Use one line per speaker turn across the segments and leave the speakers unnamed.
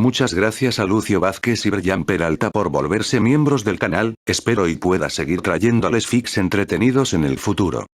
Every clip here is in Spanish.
Muchas gracias a Lucio Vázquez y Brian Peralta por volverse miembros del canal, espero y pueda seguir trayéndoles fics entretenidos en el futuro.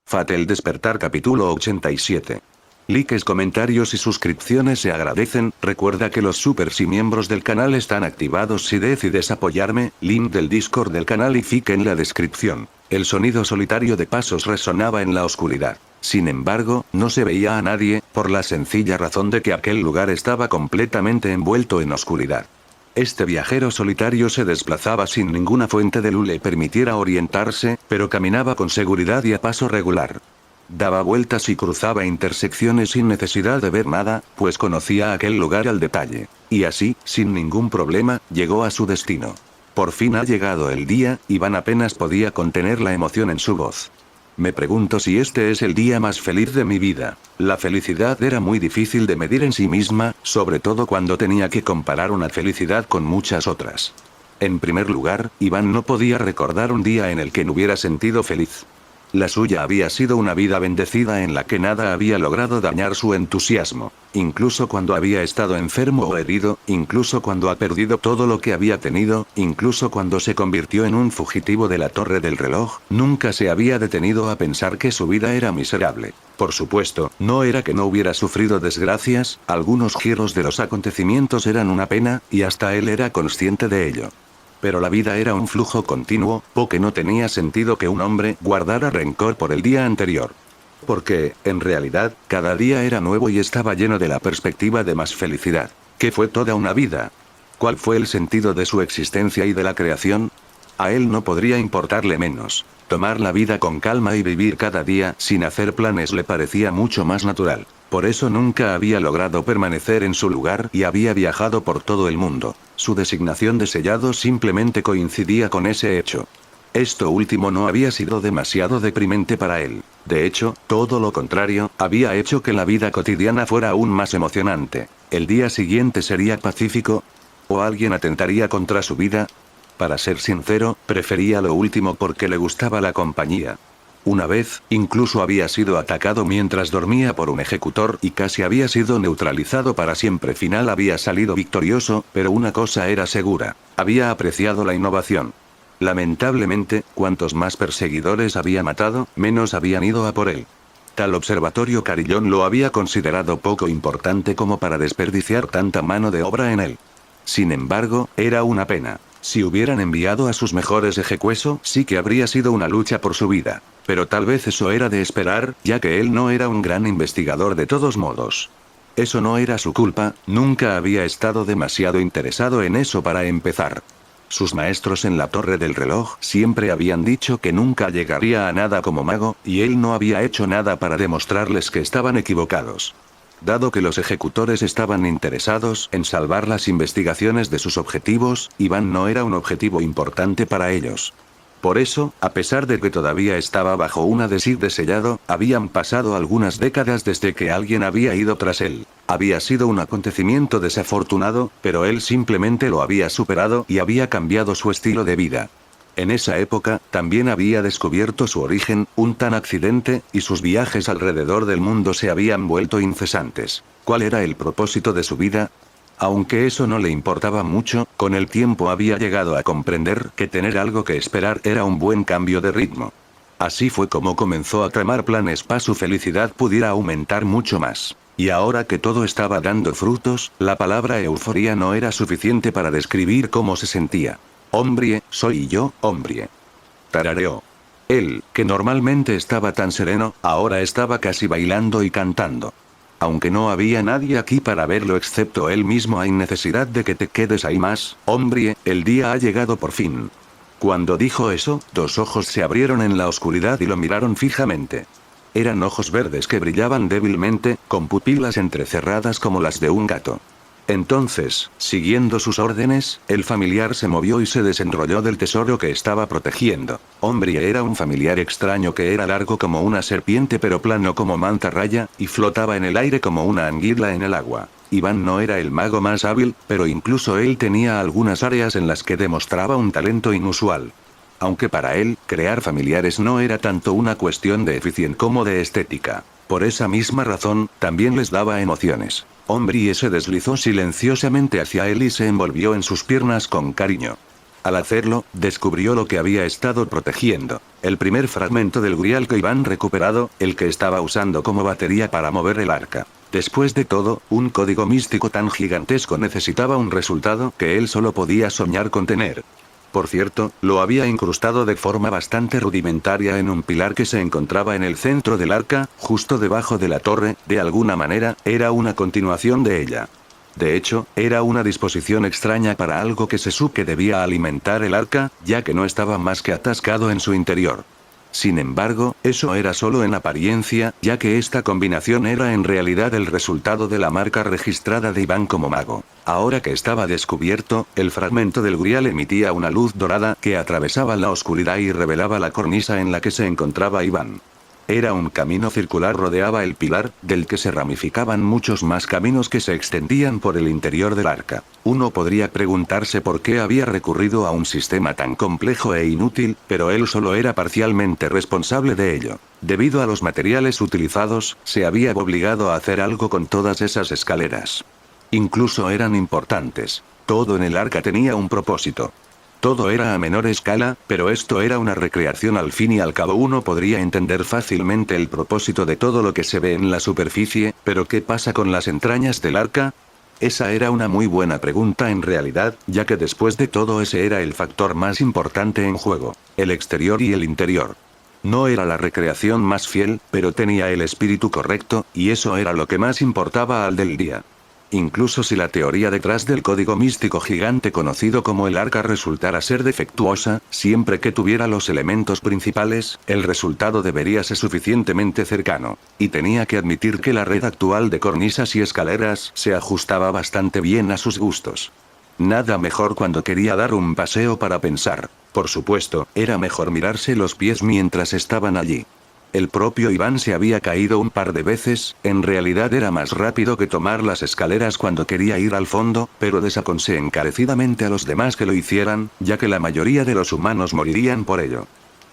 Fate el despertar capítulo 87. Likes, comentarios y suscripciones se agradecen, recuerda que los supers y miembros del canal están activados si decides apoyarme, link del Discord del canal y fic en la descripción. El sonido solitario de pasos resonaba en la oscuridad. Sin embargo, no se veía a nadie, por la sencilla razón de que aquel lugar estaba completamente envuelto en oscuridad. Este viajero solitario se desplazaba sin ninguna fuente de luz le permitiera orientarse, pero caminaba con seguridad y a paso regular. Daba vueltas y cruzaba intersecciones sin necesidad de ver nada, pues conocía aquel lugar al detalle. Y así, sin ningún problema, llegó a su destino. Por fin ha llegado el día, Iván apenas podía contener la emoción en su voz. Me pregunto si este es el día más feliz de mi vida. La felicidad era muy difícil de medir en sí misma, sobre todo cuando tenía que comparar una felicidad con muchas otras. En primer lugar, Iván no podía recordar un día en el que no hubiera sentido feliz. La suya había sido una vida bendecida en la que nada había logrado dañar su entusiasmo. Incluso cuando había estado enfermo o herido, incluso cuando ha perdido todo lo que había tenido, incluso cuando se convirtió en un fugitivo de la torre del reloj, nunca se había detenido a pensar que su vida era miserable. Por supuesto, no era que no hubiera sufrido desgracias, algunos giros de los acontecimientos eran una pena, y hasta él era consciente de ello. Pero la vida era un flujo continuo, porque no tenía sentido que un hombre guardara rencor por el día anterior. Porque, en realidad, cada día era nuevo y estaba lleno de la perspectiva de más felicidad. ¿Qué fue toda una vida? ¿Cuál fue el sentido de su existencia y de la creación? A él no podría importarle menos. Tomar la vida con calma y vivir cada día sin hacer planes le parecía mucho más natural. Por eso nunca había logrado permanecer en su lugar y había viajado por todo el mundo. Su designación de sellado simplemente coincidía con ese hecho. Esto último no había sido demasiado deprimente para él. De hecho, todo lo contrario, había hecho que la vida cotidiana fuera aún más emocionante. ¿El día siguiente sería pacífico? ¿O alguien atentaría contra su vida? Para ser sincero, prefería lo último porque le gustaba la compañía. Una vez, incluso había sido atacado mientras dormía por un ejecutor y casi había sido neutralizado para siempre. Final había salido victorioso, pero una cosa era segura. Había apreciado la innovación. Lamentablemente, cuantos más perseguidores había matado, menos habían ido a por él. Tal observatorio Carillón lo había considerado poco importante como para desperdiciar tanta mano de obra en él. Sin embargo, era una pena. Si hubieran enviado a sus mejores ejecueso, sí que habría sido una lucha por su vida. Pero tal vez eso era de esperar, ya que él no era un gran investigador de todos modos. Eso no era su culpa, nunca había estado demasiado interesado en eso para empezar. Sus maestros en la torre del reloj siempre habían dicho que nunca llegaría a nada como mago, y él no había hecho nada para demostrarles que estaban equivocados. Dado que los ejecutores estaban interesados en salvar las investigaciones de sus objetivos, Iván no era un objetivo importante para ellos. Por eso, a pesar de que todavía estaba bajo una designación de sellado, habían pasado algunas décadas desde que alguien había ido tras él. Había sido un acontecimiento desafortunado, pero él simplemente lo había superado y había cambiado su estilo de vida. En esa época, también había descubierto su origen, un tan accidente, y sus viajes alrededor del mundo se habían vuelto incesantes. ¿Cuál era el propósito de su vida? Aunque eso no le importaba mucho, con el tiempo había llegado a comprender que tener algo que esperar era un buen cambio de ritmo. Así fue como comenzó a tramar planes para su felicidad pudiera aumentar mucho más. Y ahora que todo estaba dando frutos, la palabra euforia no era suficiente para describir cómo se sentía. Hombre, soy yo, hombre. Tarareó. Él, que normalmente estaba tan sereno, ahora estaba casi bailando y cantando. Aunque no había nadie aquí para verlo excepto él mismo, hay necesidad de que te quedes ahí más, hombre, el día ha llegado por fin. Cuando dijo eso, dos ojos se abrieron en la oscuridad y lo miraron fijamente. Eran ojos verdes que brillaban débilmente, con pupilas entrecerradas como las de un gato. Entonces, siguiendo sus órdenes, el familiar se movió y se desenrolló del tesoro que estaba protegiendo. Hombre, era un familiar extraño que era largo como una serpiente pero plano como mantarraya, y flotaba en el aire como una anguila en el agua. Iván no era el mago más hábil, pero incluso él tenía algunas áreas en las que demostraba un talento inusual. Aunque para él, crear familiares no era tanto una cuestión de eficiencia como de estética. Por esa misma razón, también les daba emociones. Umbrie se deslizó silenciosamente hacia él y se envolvió en sus piernas con cariño. Al hacerlo, descubrió lo que había estado protegiendo. El primer fragmento del Grial que Iván recuperado, el que estaba usando como batería para mover el arca. Después de todo, un código místico tan gigantesco necesitaba un resultado que él solo podía soñar con tener. Por cierto, lo había incrustado de forma bastante rudimentaria en un pilar que se encontraba en el centro del arca, justo debajo de la torre, de alguna manera, era una continuación de ella. De hecho, era una disposición extraña para algo que se supo que debía alimentar el arca, ya que no estaba más que atascado en su interior. Sin embargo, eso era solo en apariencia, ya que esta combinación era en realidad el resultado de la marca registrada de Iván como mago. Ahora que estaba descubierto, el fragmento del Grial emitía una luz dorada que atravesaba la oscuridad y revelaba la cornisa en la que se encontraba Iván. Era un camino circular rodeaba el pilar, del que se ramificaban muchos más caminos que se extendían por el interior del arca. Uno podría preguntarse por qué había recurrido a un sistema tan complejo e inútil, pero él solo era parcialmente responsable de ello. Debido a los materiales utilizados, se había obligado a hacer algo con todas esas escaleras. Incluso eran importantes. Todo en el arca tenía un propósito. Todo era a menor escala, pero esto era una recreación al fin y al cabo uno podría entender fácilmente el propósito de todo lo que se ve en la superficie, pero ¿qué pasa con las entrañas del arca? Esa era una muy buena pregunta en realidad, ya que después de todo ese era el factor más importante en juego, el exterior y el interior. No era la recreación más fiel, pero tenía el espíritu correcto, y eso era lo que más importaba al del día. Incluso si la teoría detrás del código místico gigante conocido como el arca resultara ser defectuosa, siempre que tuviera los elementos principales, el resultado debería ser suficientemente cercano. Y tenía que admitir que la red actual de cornisas y escaleras se ajustaba bastante bien a sus gustos. Nada mejor cuando quería dar un paseo para pensar. Por supuesto, era mejor mirarse los pies mientras estaban allí. El propio Iván se había caído un par de veces, en realidad era más rápido que tomar las escaleras cuando quería ir al fondo, pero desaconsejé encarecidamente a los demás que lo hicieran, ya que la mayoría de los humanos morirían por ello.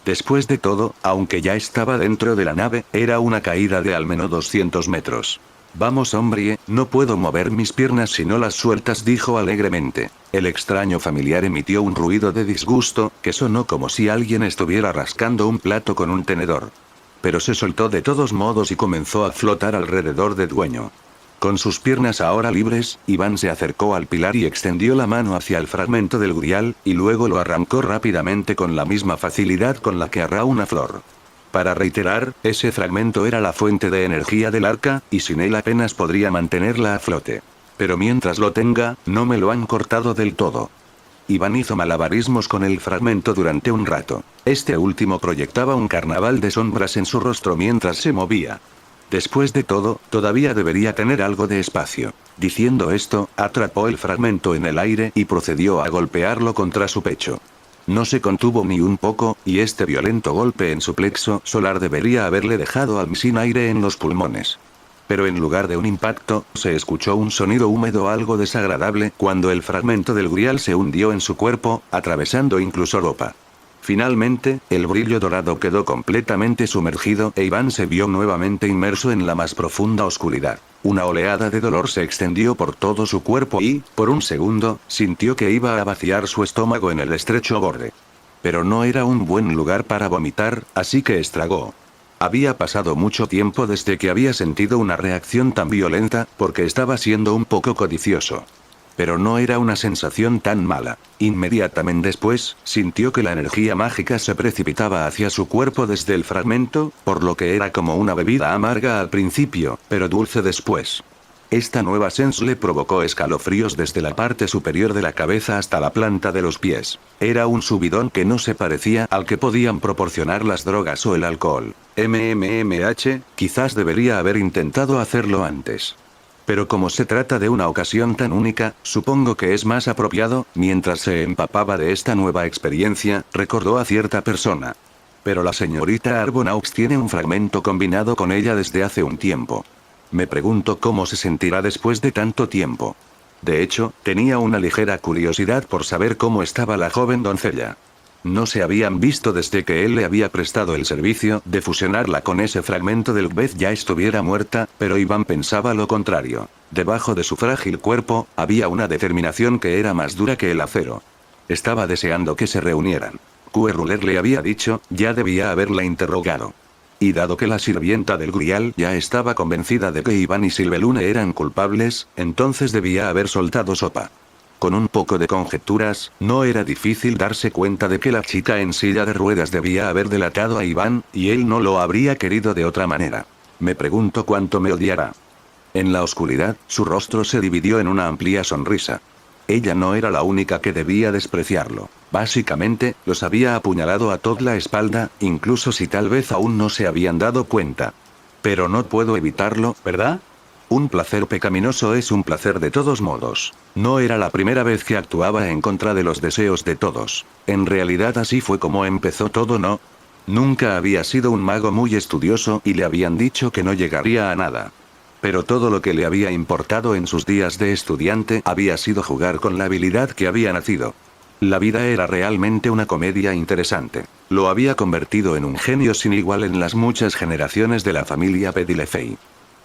Después de todo, aunque ya estaba dentro de la nave, era una caída de al menos 200 metros. Vamos hombre, no puedo mover mis piernas si no las sueltas, dijo alegremente. El extraño familiar emitió un ruido de disgusto, que sonó como si alguien estuviera rascando un plato con un tenedor. Pero se soltó de todos modos y comenzó a flotar alrededor del dueño. Con sus piernas ahora libres, Iván se acercó al pilar y extendió la mano hacia el fragmento del Grial, y luego lo arrancó rápidamente con la misma facilidad con la que arranca una flor. Para reiterar, ese fragmento era la fuente de energía del arca, y sin él apenas podría mantenerla a flote. Pero mientras lo tenga, no me lo han cortado del todo. Iván hizo malabarismos con el fragmento durante un rato. Este último proyectaba un carnaval de sombras en su rostro mientras se movía. Después de todo, todavía debería tener algo de espacio. Diciendo esto, atrapó el fragmento en el aire y procedió a golpearlo contra su pecho. No se contuvo ni un poco, y este violento golpe en su plexo solar debería haberle dejado sin aire en los pulmones. Pero en lugar de un impacto, se escuchó un sonido húmedo algo desagradable cuando el fragmento del Grial se hundió en su cuerpo, atravesando incluso ropa. Finalmente, el brillo dorado quedó completamente sumergido e Iván se vio nuevamente inmerso en la más profunda oscuridad. Una oleada de dolor se extendió por todo su cuerpo y, por un segundo, sintió que iba a vaciar su estómago en el estrecho borde. Pero no era un buen lugar para vomitar, así que estragó. Había pasado mucho tiempo desde que había sentido una reacción tan violenta, porque estaba siendo un poco codicioso. Pero no era una sensación tan mala. Inmediatamente después, sintió que la energía mágica se precipitaba hacia su cuerpo desde el fragmento, por lo que era como una bebida amarga al principio, pero dulce después. Esta nueva sensación le provocó escalofríos desde la parte superior de la cabeza hasta la planta de los pies. Era un subidón que no se parecía al que podían proporcionar las drogas o el alcohol. Quizás debería haber intentado hacerlo antes. Pero como se trata de una ocasión tan única, supongo que es más apropiado. Mientras se empapaba de esta nueva experiencia, recordó a cierta persona. Pero la señorita Arbonaux tiene un fragmento combinado con ella desde hace un tiempo. Me pregunto cómo se sentirá después de tanto tiempo. De hecho, tenía una ligera curiosidad por saber cómo estaba la joven doncella. No se habían visto desde que él le había prestado el servicio de fusionarla con ese fragmento del vez ya estuviera muerta, pero Iván pensaba lo contrario. Debajo de su frágil cuerpo, había una determinación que era más dura que el acero. Estaba deseando que se reunieran. Querruler le había dicho, ya debía haberla interrogado. Y dado que la sirvienta del Grial ya estaba convencida de que Iván y Silvelune eran culpables, entonces debía haber soltado sopa. Con un poco de conjeturas, no era difícil darse cuenta de que la chica en silla de ruedas debía haber delatado a Iván, y él no lo habría querido de otra manera. Me pregunto cuánto me odiará. En la oscuridad, su rostro se dividió en una amplia sonrisa. Ella no era la única que debía despreciarlo. Básicamente, los había apuñalado a toda la espalda, incluso si tal vez aún no se habían dado cuenta. Pero no puedo evitarlo, ¿verdad? Un placer pecaminoso es un placer de todos modos. No era la primera vez que actuaba en contra de los deseos de todos. En realidad así fue como empezó todo, ¿no? Nunca había sido un mago muy estudioso y le habían dicho que no llegaría a nada. Pero todo lo que le había importado en sus días de estudiante había sido jugar con la habilidad que había nacido. La vida era realmente una comedia interesante. Lo había convertido en un genio sin igual en las muchas generaciones de la familia Pedilefei.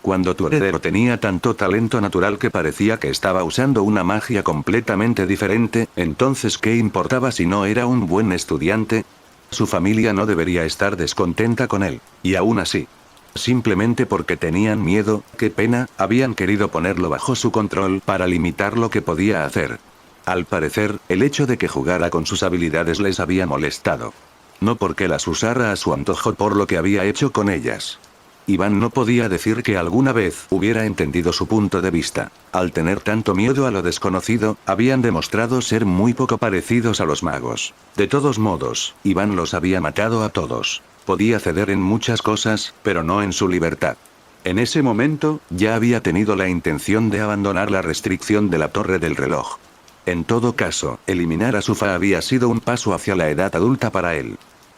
Cuando tu heredero tenía tanto talento natural que parecía que estaba usando una magia completamente diferente, entonces ¿qué importaba si no era un buen estudiante? Su familia no debería estar descontenta con él, y aún así. Simplemente porque tenían miedo, qué pena, habían querido ponerlo bajo su control para limitar lo que podía hacer. Al parecer, el hecho de que jugara con sus habilidades les había molestado. No porque las usara a su antojo por lo que había hecho con ellas. Iván no podía decir que alguna vez hubiera entendido su punto de vista. Al tener tanto miedo a lo desconocido, habían demostrado ser muy poco parecidos a los magos. De todos modos, Iván los había matado a todos. Podía ceder en muchas cosas, pero no en su libertad. En ese momento, ya había tenido la intención de abandonar la restricción de la torre del reloj. En todo caso, eliminar a Sufa había sido un paso hacia la edad adulta para él.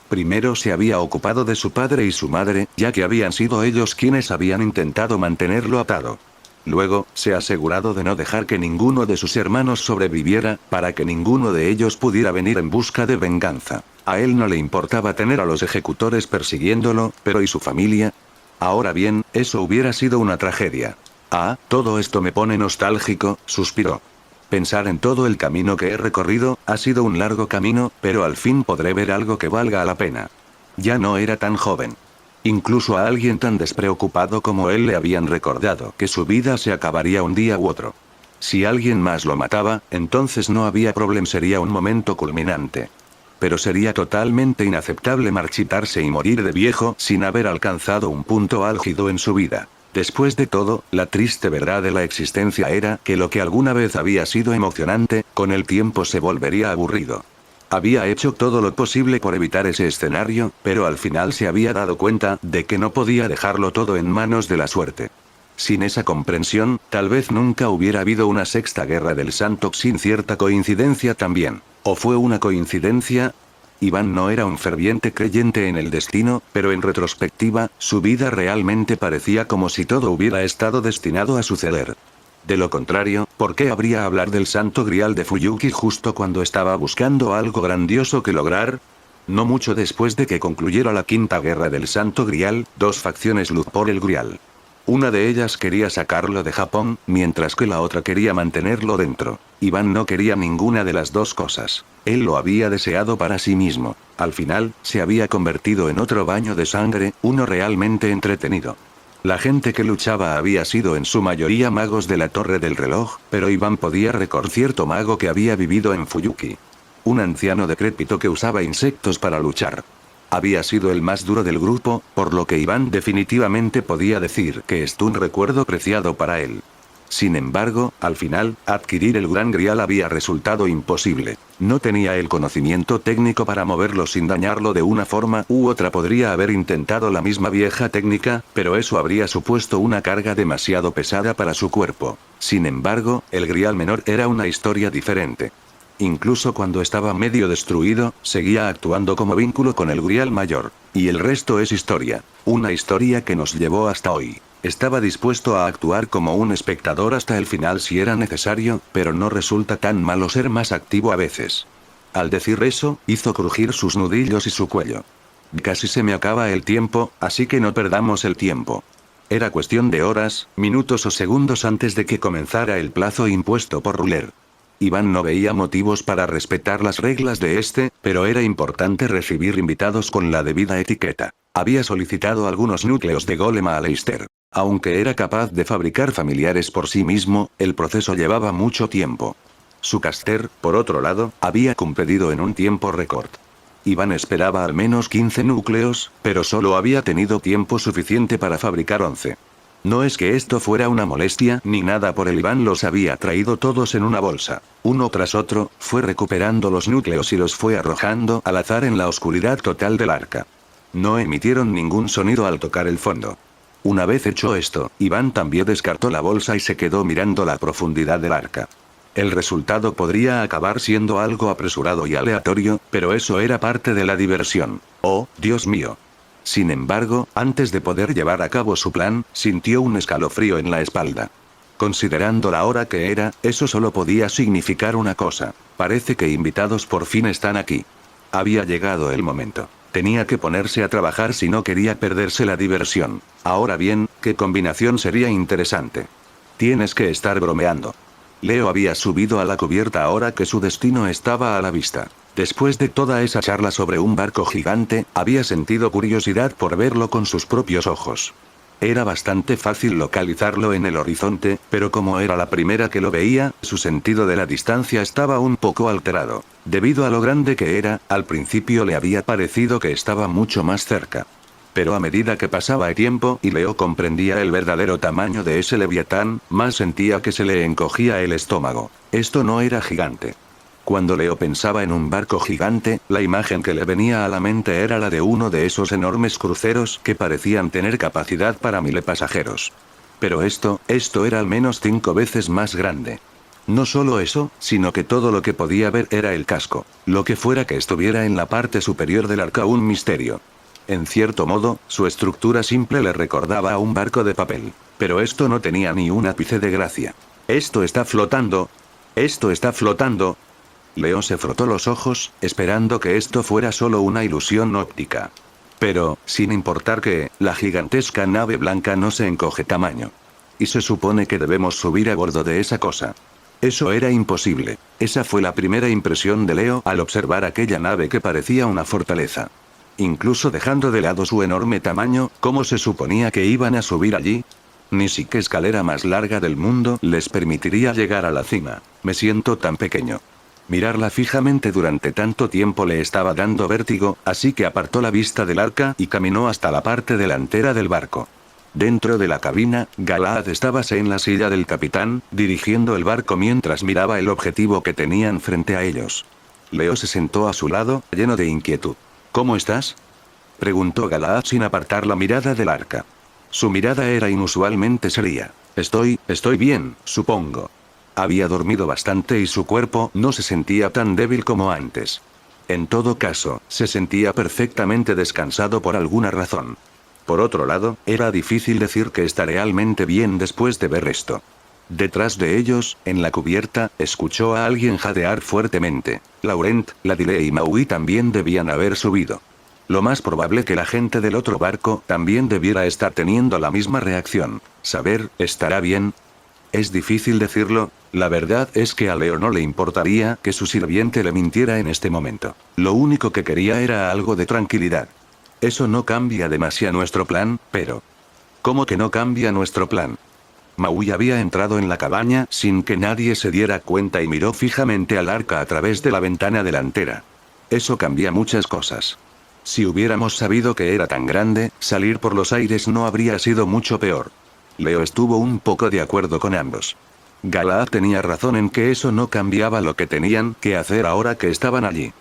Primero se había ocupado de su padre y su madre, ya que habían sido ellos quienes habían intentado mantenerlo atado. Luego, se ha asegurado de no dejar que ninguno de sus hermanos sobreviviera, para que ninguno de ellos pudiera venir en busca de venganza. A él no le importaba tener a los ejecutores persiguiéndolo, pero ¿y su familia? Ahora bien, eso hubiera sido una tragedia. Ah, todo esto me pone nostálgico, suspiró. Pensar en todo el camino que he recorrido, ha sido un largo camino, pero al fin podré ver algo que valga la pena. Ya no era tan joven. Incluso a alguien tan despreocupado como él le habían recordado que su vida se acabaría un día u otro. Si alguien más lo mataba, entonces no había problema, sería un momento culminante. Pero sería totalmente inaceptable marchitarse y morir de viejo sin haber alcanzado un punto álgido en su vida. Después de todo, la triste verdad de la existencia era que lo que alguna vez había sido emocionante, con el tiempo se volvería aburrido. Había hecho todo lo posible por evitar ese escenario, pero al final se había dado cuenta de que no podía dejarlo todo en manos de la suerte. Sin esa comprensión, tal vez nunca hubiera habido una sexta guerra del Santo sin cierta coincidencia también. ¿O fue una coincidencia? Iván no era un ferviente creyente en el destino, pero en retrospectiva, su vida realmente parecía como si todo hubiera estado destinado a suceder. De lo contrario, ¿por qué habría hablar del Santo Grial de Fuyuki justo cuando estaba buscando algo grandioso que lograr? No mucho después de que concluyera la quinta guerra del Santo Grial, dos facciones lucharon por el Grial. Una de ellas quería sacarlo de Japón, mientras que la otra quería mantenerlo dentro. Iván no quería ninguna de las dos cosas. Él lo había deseado para sí mismo. Al final, se había convertido en otro baño de sangre, uno realmente entretenido. La gente que luchaba había sido en su mayoría magos de la Torre del Reloj, pero Iván podía recordar cierto mago que había vivido en Fuyuki. Un anciano decrépito que usaba insectos para luchar. Había sido el más duro del grupo, por lo que Iván definitivamente podía decir que es un recuerdo preciado para él. Sin embargo, al final, adquirir el Gran Grial había resultado imposible. No tenía el conocimiento técnico para moverlo sin dañarlo de una forma u otra. Podría haber intentado la misma vieja técnica, pero eso habría supuesto una carga demasiado pesada para su cuerpo. Sin embargo, el Grial menor era una historia diferente. Incluso cuando estaba medio destruido, seguía actuando como vínculo con el Grial mayor. Y el resto es historia. Una historia que nos llevó hasta hoy. Estaba dispuesto a actuar como un espectador hasta el final si era necesario, pero no resulta tan malo ser más activo a veces. Al decir eso, hizo crujir sus nudillos y su cuello. Casi se me acaba el tiempo, así que no perdamos el tiempo. Era cuestión de horas, minutos o segundos antes de que comenzara el plazo impuesto por Ruler. Iván no veía motivos para respetar las reglas de este, pero era importante recibir invitados con la debida etiqueta. Había solicitado algunos núcleos de golem a Aleister. Aunque era capaz de fabricar familiares por sí mismo, el proceso llevaba mucho tiempo. Su caster, por otro lado, había cumplido en un tiempo récord. Iván esperaba al menos 15 núcleos, pero solo había tenido tiempo suficiente para fabricar 11. No es que esto fuera una molestia ni nada por el Iván los había traído todos en una bolsa. Uno tras otro, fue recuperando los núcleos y los fue arrojando al azar en la oscuridad total del arca. No emitieron ningún sonido al tocar el fondo. Una vez hecho esto, Iván también descartó la bolsa y se quedó mirando la profundidad del arca. El resultado podría acabar siendo algo apresurado y aleatorio, pero eso era parte de la diversión. ¡Oh, Dios mío! Sin embargo, antes de poder llevar a cabo su plan, sintió un escalofrío en la espalda. Considerando la hora que era, eso solo podía significar una cosa. Parece que invitados por fin están aquí. Había llegado el momento. Tenía que ponerse a trabajar si no quería perderse la diversión. Ahora bien, ¿qué combinación sería interesante? Tienes que estar bromeando. Leo había subido a la cubierta ahora que su destino estaba a la vista. Después de toda esa charla sobre un barco gigante, había sentido curiosidad por verlo con sus propios ojos. Era bastante fácil localizarlo en el horizonte, pero como era la primera que lo veía, su sentido de la distancia estaba un poco alterado. Debido a lo grande que era, al principio le había parecido que estaba mucho más cerca. Pero a medida que pasaba el tiempo y Leo comprendía el verdadero tamaño de ese leviatán, más sentía que se le encogía el estómago. Esto no era gigante. Cuando Leo pensaba en un barco gigante, la imagen que le venía a la mente era la de uno de esos enormes cruceros que parecían tener capacidad para 1000 pasajeros. Pero esto era al menos 5 veces más grande. No solo eso, sino que todo lo que podía ver era el casco. Lo que fuera que estuviera en la parte superior del arca, un misterio. En cierto modo, su estructura simple le recordaba a un barco de papel. Pero esto no tenía ni un ápice de gracia. Esto está flotando. Esto está flotando. Leo se frotó los ojos, esperando que esto fuera solo una ilusión óptica. Pero, sin importar que, la gigantesca nave blanca no se encoge tamaño. Y se supone que debemos subir a bordo de esa cosa. Eso era imposible. Esa fue la primera impresión de Leo al observar aquella nave que parecía una fortaleza. Incluso dejando de lado su enorme tamaño, ¿cómo se suponía que iban a subir allí? Ni siquiera escalera más larga del mundo les permitiría llegar a la cima. Me siento tan pequeño. Mirarla fijamente durante tanto tiempo le estaba dando vértigo, así que apartó la vista del arca y caminó hasta la parte delantera del barco. Dentro de la cabina, Galahad estaba en la silla del capitán, dirigiendo el barco mientras miraba el objetivo que tenían frente a ellos. Leo se sentó a su lado, lleno de inquietud. ¿Cómo estás?, preguntó Galahad sin apartar la mirada del arca. Su mirada era inusualmente seria. Estoy bien, supongo. Había dormido bastante y su cuerpo no se sentía tan débil como antes. En todo caso, se sentía perfectamente descansado por alguna razón. Por otro lado, era difícil decir que está realmente bien después de ver esto. Detrás de ellos, en la cubierta, escuchó a alguien jadear fuertemente. Laurent, Ladile y Maui también debían haber subido. Lo más probable que la gente del otro barco también debiera estar teniendo la misma reacción. Saber, ¿estará bien? Es difícil decirlo. La verdad es que a Leo no le importaría que su sirviente le mintiera en este momento. Lo único que quería era algo de tranquilidad. Eso no cambia demasiado nuestro plan, pero... ¿Cómo que no cambia nuestro plan? Maui había entrado en la cabaña sin que nadie se diera cuenta y miró fijamente al arca a través de la ventana delantera. Eso cambia muchas cosas. Si hubiéramos sabido que era tan grande, salir por los aires no habría sido mucho peor. Leo estuvo un poco de acuerdo con ambos. Galahad tenía razón en que eso no cambiaba lo que tenían que hacer ahora que estaban allí.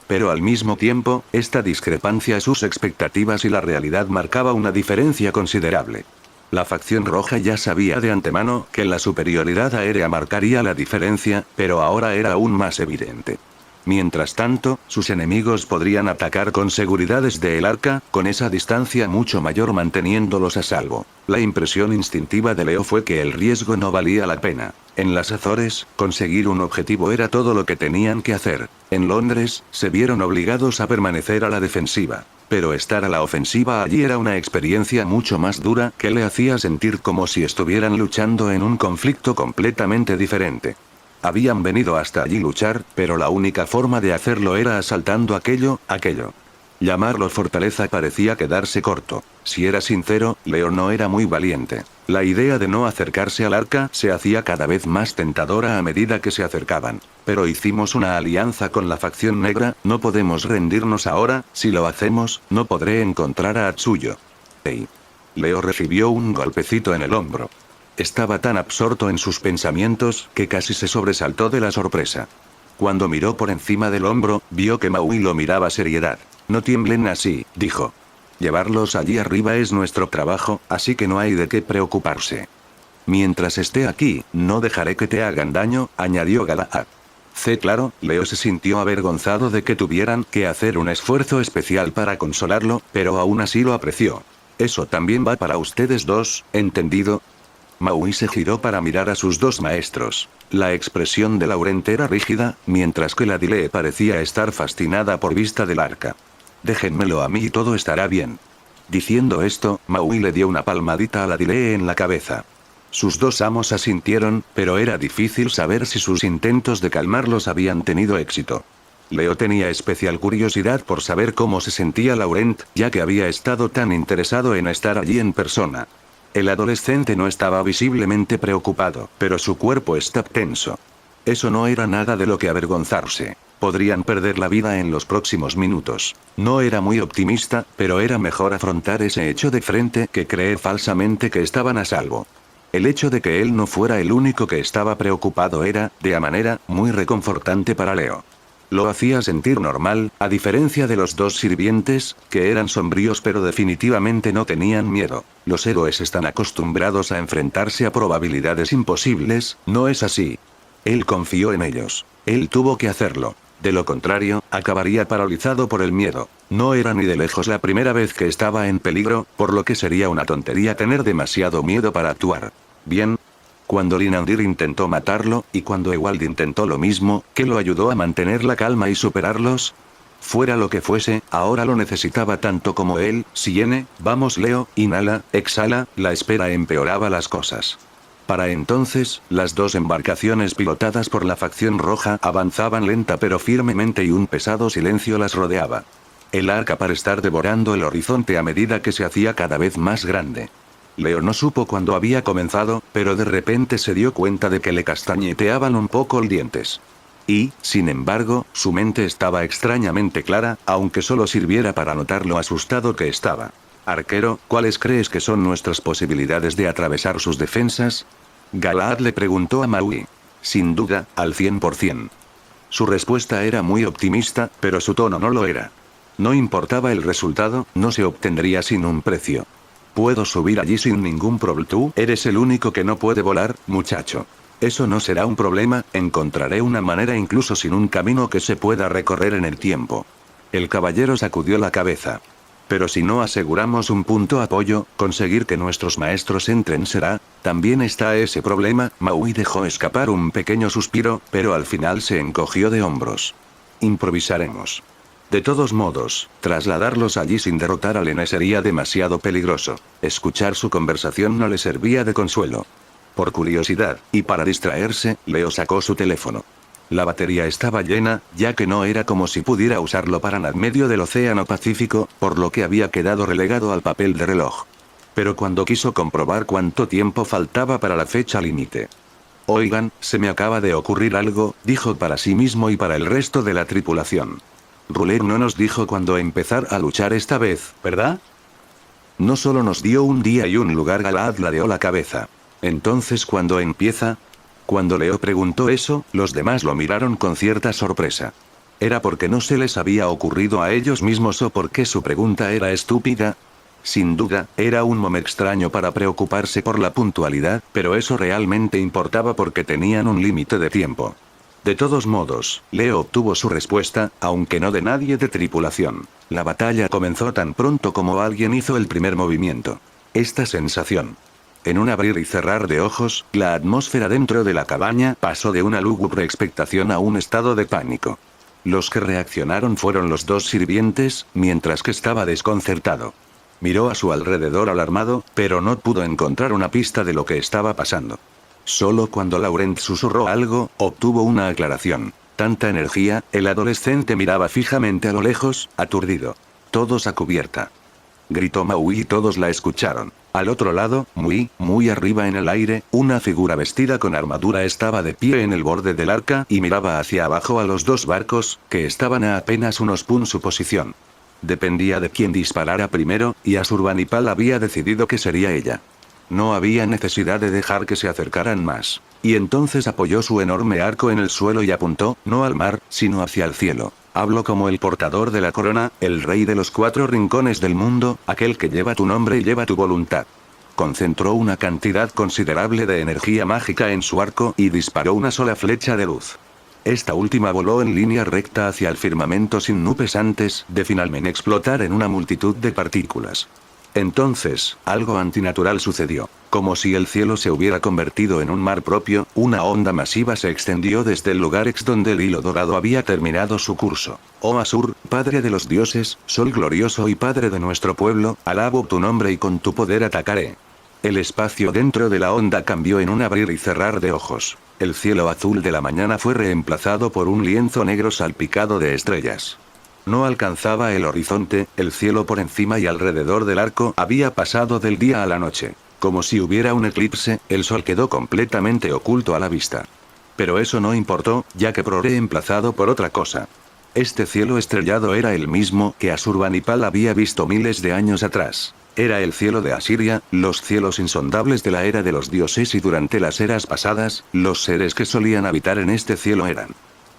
Pero al mismo tiempo, esta discrepancia a sus expectativas y la realidad marcaba una diferencia considerable. La facción roja ya sabía de antemano que la superioridad aérea marcaría la diferencia, pero ahora era aún más evidente. Mientras tanto, sus enemigos podrían atacar con seguridad desde el arca, con esa distancia mucho mayor manteniéndolos a salvo. La impresión instintiva de Leo fue que el riesgo no valía la pena. En las Azores, conseguir un objetivo era todo lo que tenían que hacer. En Londres, se vieron obligados a permanecer a la defensiva. Pero estar a la ofensiva allí era una experiencia mucho más dura que le hacía sentir como si estuvieran luchando en un conflicto completamente diferente. Habían venido hasta allí luchar, pero la única forma de hacerlo era asaltando aquello. Llamarlo fortaleza parecía quedarse corto. Si era sincero, Leo no era muy valiente. La idea de no acercarse al arca se hacía cada vez más tentadora a medida que se acercaban. Pero hicimos una alianza con la facción negra, no podemos rendirnos ahora, si lo hacemos, no podré encontrar a Atsuyo. Hey. Leo recibió un golpecito en el hombro. Estaba tan absorto en sus pensamientos que casi se sobresaltó de la sorpresa. Cuando miró por encima del hombro, vio que Maui lo miraba seriedad. No tiemblen así, dijo. Llevarlos allí arriba es nuestro trabajo, así que no hay de qué preocuparse. Mientras esté aquí, no dejaré que te hagan daño, añadió Galahad. Claro, Leo se sintió avergonzado de que tuvieran que hacer un esfuerzo especial para consolarlo, pero aún así lo apreció. Eso también va para ustedes dos, ¿entendido? Maui se giró para mirar a sus dos maestros. La expresión de Laurent era rígida, mientras que la Dile parecía estar fascinada por vista del arca. Déjenmelo a mí y todo estará bien. Diciendo esto, Maui le dio una palmadita a la Dile en la cabeza. Sus dos amos asintieron, pero era difícil saber si sus intentos de calmarlos habían tenido éxito. Leo tenía especial curiosidad por saber cómo se sentía Laurent, ya que había estado tan interesado en estar allí en persona. El adolescente no estaba visiblemente preocupado, pero su cuerpo estaba tenso. Eso no era nada de lo que avergonzarse. Podrían perder la vida en los próximos minutos. No era muy optimista, pero era mejor afrontar ese hecho de frente que creer falsamente que estaban a salvo. El hecho de que él no fuera el único que estaba preocupado era, de a manera, muy reconfortante para Leo. Lo hacía sentir normal, a diferencia de los dos sirvientes, que eran sombríos pero definitivamente no tenían miedo. Los héroes están acostumbrados a enfrentarse a probabilidades imposibles, ¿no es así? Él confió en ellos. Él tuvo que hacerlo. De lo contrario, acabaría paralizado por el miedo. No era ni de lejos la primera vez que estaba en peligro, por lo que sería una tontería tener demasiado miedo para actuar. Bien. Cuando Linandir intentó matarlo, y cuando Ewald intentó lo mismo, ¿qué lo ayudó a mantener la calma y superarlos? Fuera lo que fuese, ahora lo necesitaba tanto como él. Siene, vamos Leo, inhala, exhala, la espera empeoraba las cosas. Para entonces, las dos embarcaciones pilotadas por la facción roja avanzaban lenta pero firmemente y un pesado silencio las rodeaba. El arca parecía estar devorando el horizonte a medida que se hacía cada vez más grande. Leo no supo cuándo había comenzado, pero de repente se dio cuenta de que le castañeteaban un poco los dientes. Y, sin embargo, su mente estaba extrañamente clara, aunque solo sirviera para notar lo asustado que estaba. Arquero, ¿cuáles crees que son nuestras posibilidades de atravesar sus defensas? Galahad le preguntó a Maui. Sin duda, al 100%. Su respuesta era muy optimista, pero su tono no lo era. No importaba el resultado, no se obtendría sin un precio. Puedo subir allí sin ningún problema. Tú eres el único que no puede volar, muchacho. Eso no será un problema, encontraré una manera incluso sin un camino que se pueda recorrer en el tiempo. El caballero sacudió la cabeza. Pero si no aseguramos un punto apoyo, conseguir que nuestros maestros entren será, también está ese problema. Maui dejó escapar un pequeño suspiro, pero al final se encogió de hombros. Improvisaremos. De todos modos, trasladarlos allí sin derrotar a Lene sería demasiado peligroso. Escuchar su conversación no le servía de consuelo. Por curiosidad, y para distraerse, Leo sacó su teléfono. La batería estaba llena, ya que no era como si pudiera usarlo para nada en medio del Océano Pacífico, por lo que había quedado relegado al papel de reloj. Pero cuando quiso comprobar cuánto tiempo faltaba para la fecha límite. Oigan, se me acaba de ocurrir algo, dijo para sí mismo y para el resto de la tripulación. Ruler no nos dijo cuándo empezar a luchar esta vez, ¿verdad? No solo nos dio un día y un lugar. Galahad ladeó la cabeza. Entonces, ¿cuándo empieza? Cuando Leo preguntó eso, los demás lo miraron con cierta sorpresa. ¿Era porque no se les había ocurrido a ellos mismos o porque su pregunta era estúpida? Sin duda, era un momento extraño para preocuparse por la puntualidad, pero eso realmente importaba porque tenían un límite de tiempo. De todos modos, Leo obtuvo su respuesta, aunque no de nadie de tripulación. La batalla comenzó tan pronto como alguien hizo el primer movimiento. Esta sensación. En un abrir y cerrar de ojos, la atmósfera dentro de la cabaña pasó de una lúgubre expectación a un estado de pánico. Los que reaccionaron fueron los dos sirvientes, mientras que estaba desconcertado. Miró a su alrededor alarmado, pero no pudo encontrar una pista de lo que estaba pasando. Solo cuando Laurent susurró algo, obtuvo una aclaración. Tanta energía, el adolescente miraba fijamente a lo lejos, aturdido. Todos a cubierta. Gritó Maui y todos la escucharon. Al otro lado, muy arriba en el aire, una figura vestida con armadura estaba de pie en el borde del arca y miraba hacia abajo a los dos barcos, que estaban a apenas unos puns su posición. Dependía de quién disparara primero, y Asurbanipal había decidido que sería ella. No había necesidad de dejar que se acercaran más. Y entonces apoyó su enorme arco en el suelo y apuntó, no al mar, sino hacia el cielo. Hablo como el portador de la corona, el rey de los 4 rincones del mundo, aquel que lleva tu nombre y lleva tu voluntad. Concentró una cantidad considerable de energía mágica en su arco y disparó una sola flecha de luz. Esta última voló en línea recta hacia el firmamento sin nubes antes de finalmente explotar en una multitud de partículas. Entonces, algo antinatural sucedió. Como si el cielo se hubiera convertido en un mar propio, una onda masiva se extendió desde el lugar donde el hilo dorado había terminado su curso. Oh Asur, padre de los dioses, sol glorioso y padre de nuestro pueblo, alabo tu nombre y con tu poder atacaré. El espacio dentro de la onda cambió en un abrir y cerrar de ojos. El cielo azul de la mañana fue reemplazado por un lienzo negro salpicado de estrellas. No alcanzaba el horizonte, el cielo por encima y alrededor del arco había pasado del día a la noche. Como si hubiera un eclipse, el sol quedó completamente oculto a la vista. Pero eso no importó, ya que fue reemplazado por otra cosa. Este cielo estrellado era el mismo que Asurbanipal había visto miles de años atrás. Era el cielo de Asiria, los cielos insondables de la era de los dioses y durante las eras pasadas, los seres que solían habitar en este cielo eran.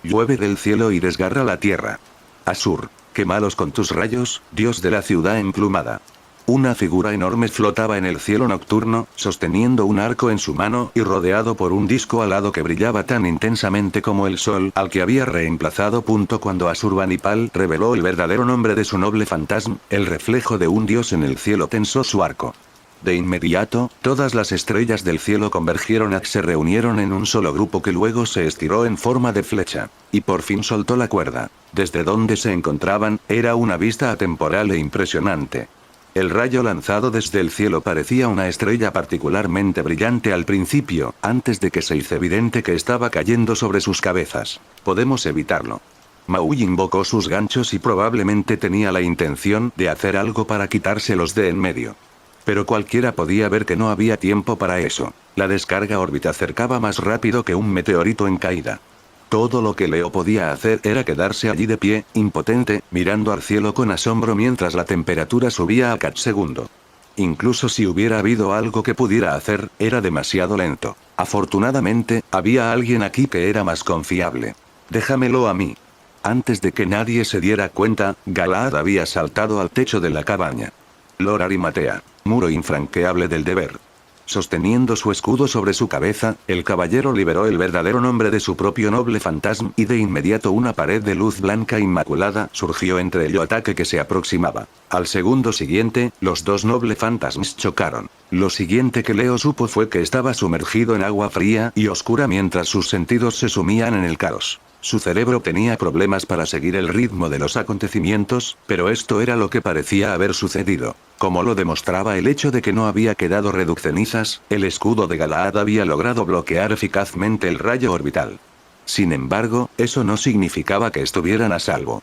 Llueve del cielo y desgarra la tierra. Asur, quémalos con tus rayos, dios de la ciudad emplumada. Una figura enorme flotaba en el cielo nocturno, sosteniendo un arco en su mano y rodeado por un disco alado que brillaba tan intensamente como el sol al que había reemplazado. Cuando Asurbanipal reveló el verdadero nombre de su noble fantasma, el reflejo de un dios en el cielo tensó su arco. De inmediato, todas las estrellas del cielo convergieron se reunieron en un solo grupo que luego se estiró en forma de flecha. Y por fin soltó la cuerda. Desde donde se encontraban, era una vista atemporal e impresionante. El rayo lanzado desde el cielo parecía una estrella particularmente brillante al principio, antes de que se hizo evidente que estaba cayendo sobre sus cabezas. Podemos evitarlo. Maui invocó sus ganchos y probablemente tenía la intención de hacer algo para quitárselos de en medio. Pero cualquiera podía ver que no había tiempo para eso. La descarga órbita acercaba más rápido que un meteorito en caída. Todo lo que Leo podía hacer era quedarse allí de pie, impotente, mirando al cielo con asombro mientras la temperatura subía a cada segundo. Incluso si hubiera habido algo que pudiera hacer, era demasiado lento. Afortunadamente, había alguien aquí que era más confiable. Déjamelo a mí. Antes de que nadie se diera cuenta, Galaad había saltado al techo de la cabaña. Lord Arimatea. Muro infranqueable del deber. Sosteniendo su escudo sobre su cabeza, el caballero liberó el verdadero nombre de su propio noble fantasma y de inmediato una pared de luz blanca inmaculada surgió entre el ataque que se aproximaba. Al segundo siguiente, los dos nobles fantasmas chocaron. Lo siguiente que Leo supo fue que estaba sumergido en agua fría y oscura mientras sus sentidos se sumían en el caos. Su cerebro tenía problemas para seguir el ritmo de los acontecimientos, pero esto era lo que parecía haber sucedido. Como lo demostraba el hecho de que no había quedado reducido cenizas, el escudo de Galaad había logrado bloquear eficazmente el rayo orbital. Sin embargo, eso no significaba que estuvieran a salvo.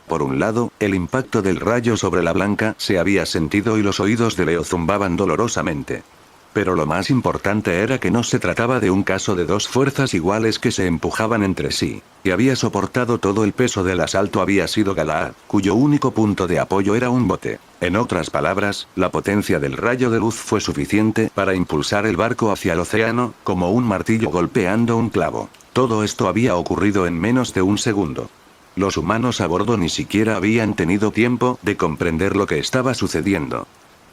Por un lado, el impacto del rayo sobre la blanca se había sentido y los oídos de Leo zumbaban dolorosamente. Pero lo más importante era que no se trataba de un caso de dos fuerzas iguales que se empujaban entre sí. Y había soportado todo el peso del asalto había sido Galaad, cuyo único punto de apoyo era un bote. En otras palabras, la potencia del rayo de luz fue suficiente para impulsar el barco hacia el océano, como un martillo golpeando un clavo. Todo esto había ocurrido en menos de un segundo. Los humanos a bordo ni siquiera habían tenido tiempo de comprender lo que estaba sucediendo.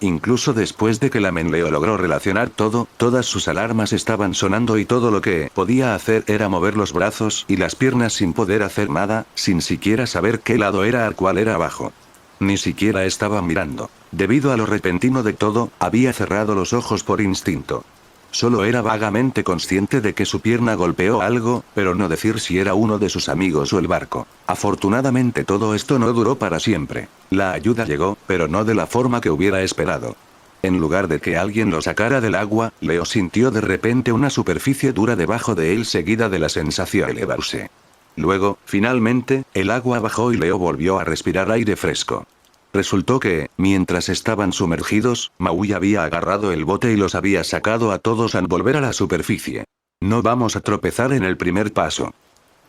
Incluso después de que la Menleo logró relacionar todo, todas sus alarmas estaban sonando y todo lo que podía hacer era mover los brazos y las piernas sin poder hacer nada, sin siquiera saber qué lado era al cual era abajo. Ni siquiera estaba mirando. Debido a lo repentino de todo, había cerrado los ojos por instinto. Solo era vagamente consciente de que su pierna golpeó algo, pero no decir si era uno de sus amigos o el barco. Afortunadamente todo esto no duró para siempre. La ayuda llegó, pero no de la forma que hubiera esperado. En lugar de que alguien lo sacara del agua, Leo sintió de repente una superficie dura debajo de él seguida de la sensación de elevarse. Luego, finalmente, el agua bajó y Leo volvió a respirar aire fresco. Resultó que, mientras estaban sumergidos, Maui había agarrado el bote y los había sacado a todos al volver a la superficie. No vamos a tropezar en el primer paso,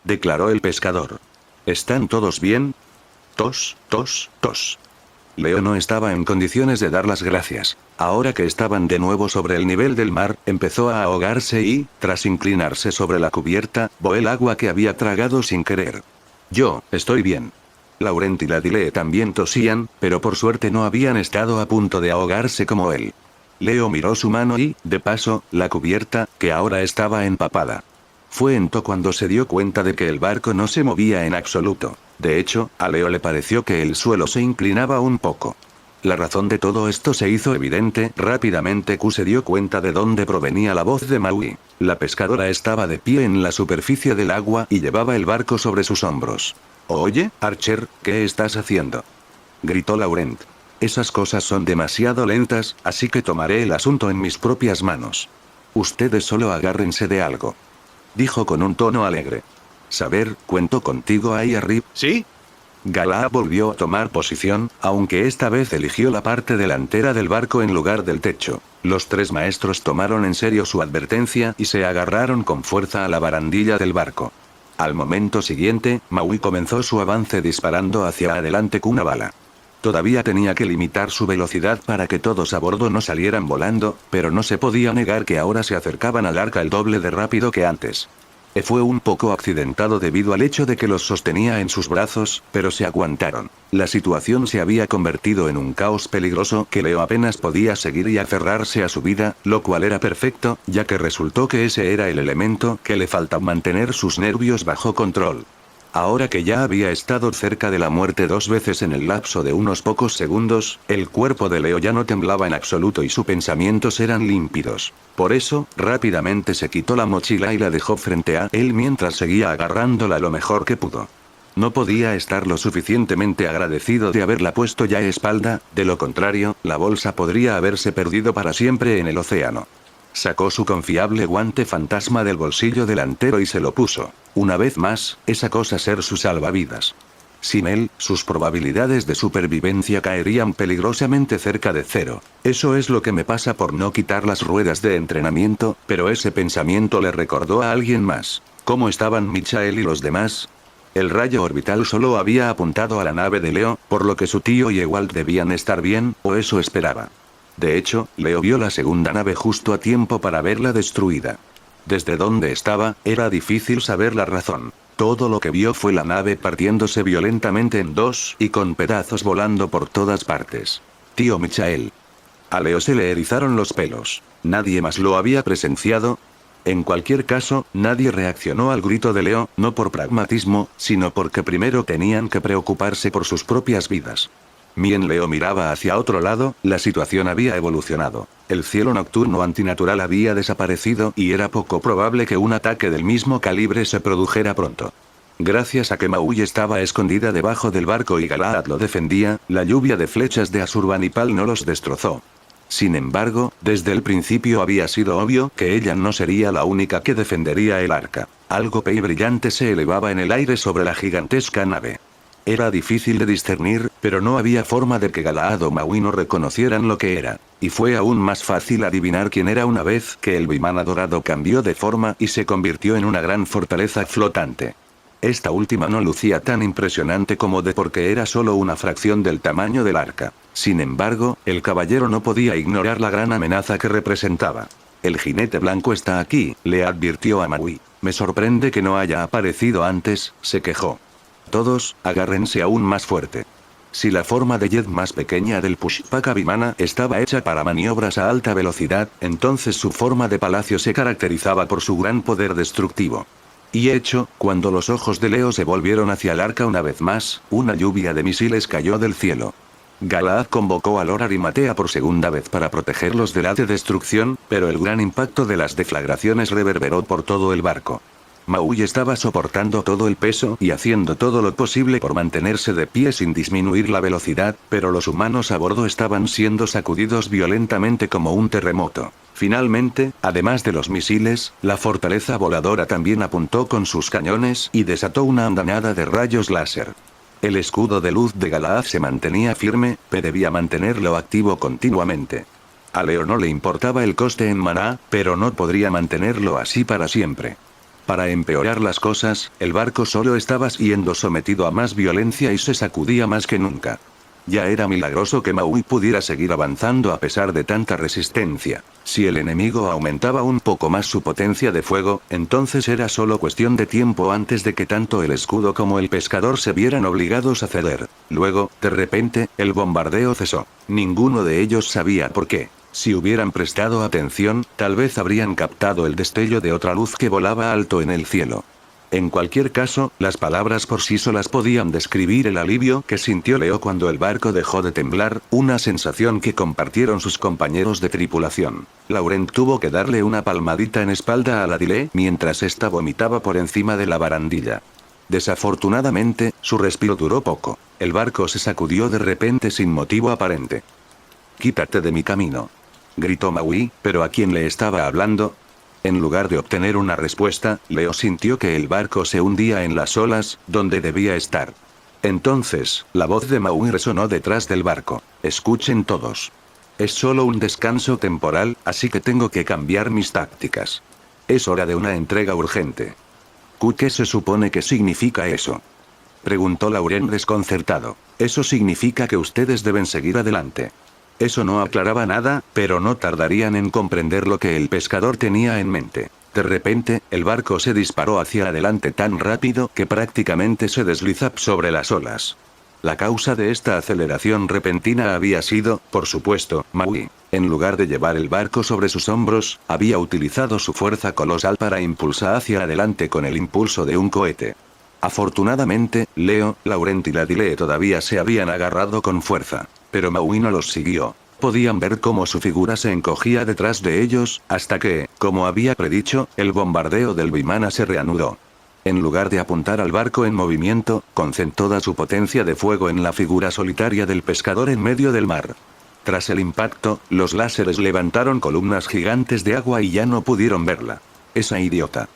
declaró el pescador. ¿Están todos bien? Tos, tos, tos. Leo no estaba en condiciones de dar las gracias. Ahora que estaban de nuevo sobre el nivel del mar, empezó a ahogarse y, tras inclinarse sobre la cubierta, bohó el agua que había tragado sin querer. Yo, estoy bien. Laurent y Ladile también tosían, pero por suerte no habían estado a punto de ahogarse como él. Leo miró su mano y, de paso, la cubierta, que ahora estaba empapada. Fue entonces cuando se dio cuenta de que el barco no se movía en absoluto. De hecho, a Leo le pareció que el suelo se inclinaba un poco. La razón de todo esto se hizo evidente. Rápidamente Q se dio cuenta de dónde provenía la voz de Maui. La pescadora estaba de pie en la superficie del agua y llevaba el barco sobre sus hombros. Oye, Archer, ¿qué estás haciendo?, gritó Laurent. Esas cosas son demasiado lentas, así que tomaré el asunto en mis propias manos. Ustedes solo agárrense de algo, dijo con un tono alegre. Saber, cuento contigo ahí arriba. ¿Sí? Galaa volvió a tomar posición, aunque esta vez eligió la parte delantera del barco en lugar del techo. Los tres maestros tomaron en serio su advertencia y se agarraron con fuerza a la barandilla del barco. Al momento siguiente, Maui comenzó su avance disparando hacia adelante con una bala. Todavía tenía que limitar su velocidad para que todos a bordo no salieran volando, pero no se podía negar que ahora se acercaban al arca el doble de rápido que antes. Fue un poco accidentado debido al hecho de que los sostenía en sus brazos, pero se aguantaron. La situación se había convertido en un caos peligroso que Leo apenas podía seguir y aferrarse a su vida, lo cual era perfecto, ya que resultó que ese era el elemento que le faltaba: mantener sus nervios bajo control. Ahora que ya había estado cerca de la muerte 2 veces en el lapso de unos pocos segundos, el cuerpo de Leo ya no temblaba en absoluto y sus pensamientos eran límpidos. Por eso, rápidamente se quitó la mochila y la dejó frente a él mientras seguía agarrándola lo mejor que pudo. No podía estar lo suficientemente agradecido de haberla puesto ya a espalda, de lo contrario, la bolsa podría haberse perdido para siempre en el océano. Sacó su confiable guante fantasma del bolsillo delantero y se lo puso. Una vez más, esa cosa ser su salvavidas. Sin él, sus probabilidades de supervivencia caerían peligrosamente cerca de cero. Eso es lo que me pasa por no quitar las ruedas de entrenamiento, pero ese pensamiento le recordó a alguien más. ¿Cómo estaban Michael y los demás? El rayo orbital solo había apuntado a la nave de Leo, por lo que su tío y Ewald debían estar bien, o eso esperaba. De hecho, Leo vio la segunda nave justo a tiempo para verla destruida. Desde donde estaba, era difícil saber la razón. Todo lo que vio fue la nave partiéndose violentamente en dos, y con pedazos volando por todas partes. Tío Michael. A Leo se le erizaron los pelos. Nadie más lo había presenciado. En cualquier caso, nadie reaccionó al grito de Leo, no por pragmatismo, sino porque primero tenían que preocuparse por sus propias vidas. Mien Leo miraba hacia otro lado, la situación había evolucionado. El cielo nocturno antinatural había desaparecido y era poco probable que un ataque del mismo calibre se produjera pronto. Gracias a que Maui estaba escondida debajo del barco y Galahad lo defendía, la lluvia de flechas de Asurbanipal no los destrozó. Sin embargo, desde el principio había sido obvio que ella no sería la única que defendería el arca. Algo pey brillante se elevaba en el aire sobre la gigantesca nave. Era difícil de discernir, pero no había forma de que Galahad o Maui no reconocieran lo que era. Y fue aún más fácil adivinar quién era una vez que el Vimana dorado cambió de forma y se convirtió en una gran fortaleza flotante. Esta última no lucía tan impresionante como de porque era solo una fracción del tamaño del arca. Sin embargo, el caballero no podía ignorar la gran amenaza que representaba. El jinete blanco está aquí, le advirtió a Maui. Me sorprende que no haya aparecido antes, se quejó. Todos, agárrense aún más fuerte. Si la forma de jet más pequeña del Pushpaka Vimana estaba hecha para maniobras a alta velocidad, entonces su forma de palacio se caracterizaba por su gran poder destructivo. Y hecho, cuando los ojos de Leo se volvieron hacia el arca una vez más, una lluvia de misiles cayó del cielo. Galaad convocó a Lord Arimatea por segunda vez para protegerlos de la de destrucción, pero el gran impacto de las deflagraciones reverberó por todo el barco. Maui estaba soportando todo el peso y haciendo todo lo posible por mantenerse de pie sin disminuir la velocidad, pero los humanos a bordo estaban siendo sacudidos violentamente como un terremoto. Finalmente, además de los misiles, la fortaleza voladora también apuntó con sus cañones y desató una andanada de rayos láser. El escudo de luz de Galaad se mantenía firme, pero debía mantenerlo activo continuamente. A Leo no le importaba el coste en maná, pero no podría mantenerlo así para siempre. Para empeorar las cosas, el barco solo estaba siendo sometido a más violencia y se sacudía más que nunca. Ya era milagroso que Maui pudiera seguir avanzando a pesar de tanta resistencia. Si el enemigo aumentaba un poco más su potencia de fuego, entonces era solo cuestión de tiempo antes de que tanto el escudo como el pescador se vieran obligados a ceder. Luego, de repente, el bombardeo cesó. Ninguno de ellos sabía por qué. Si hubieran prestado atención, tal vez habrían captado el destello de otra luz que volaba alto en el cielo. En cualquier caso, las palabras por sí solas podían describir el alivio que sintió Leo cuando el barco dejó de temblar, una sensación que compartieron sus compañeros de tripulación. Laurent tuvo que darle una palmadita en espalda a la Dile mientras ésta vomitaba por encima de la barandilla. Desafortunadamente, su respiro duró poco. El barco se sacudió de repente sin motivo aparente. «Quítate de mi camino», gritó Maui, pero ¿a quién le estaba hablando? En lugar de obtener una respuesta, Leo sintió que el barco se hundía en las olas, donde debía estar. Entonces, la voz de Maui resonó detrás del barco. «Escuchen todos. Es solo un descanso temporal, así que tengo que cambiar mis tácticas. Es hora de una entrega urgente». «¿Qué se supone que significa eso?», preguntó Laurent desconcertado. «Eso significa que ustedes deben seguir adelante». Eso no aclaraba nada, pero no tardarían en comprender lo que el pescador tenía en mente. De repente, el barco se disparó hacia adelante tan rápido que prácticamente se desliza sobre las olas. La causa de esta aceleración repentina había sido, por supuesto, Maui. En lugar de llevar el barco sobre sus hombros, había utilizado su fuerza colosal para impulsar hacia adelante con el impulso de un cohete. Afortunadamente, Leo, Laurent y la Dile todavía se habían agarrado con fuerza. Pero Maui no los siguió. Podían ver cómo su figura se encogía detrás de ellos, hasta que, como había predicho, el bombardeo del Vimana se reanudó. En lugar de apuntar al barco en movimiento, concentró toda su potencia de fuego en la figura solitaria del pescador en medio del mar. Tras el impacto, los láseres levantaron columnas gigantes de agua y ya no pudieron verla. «Esa idiota».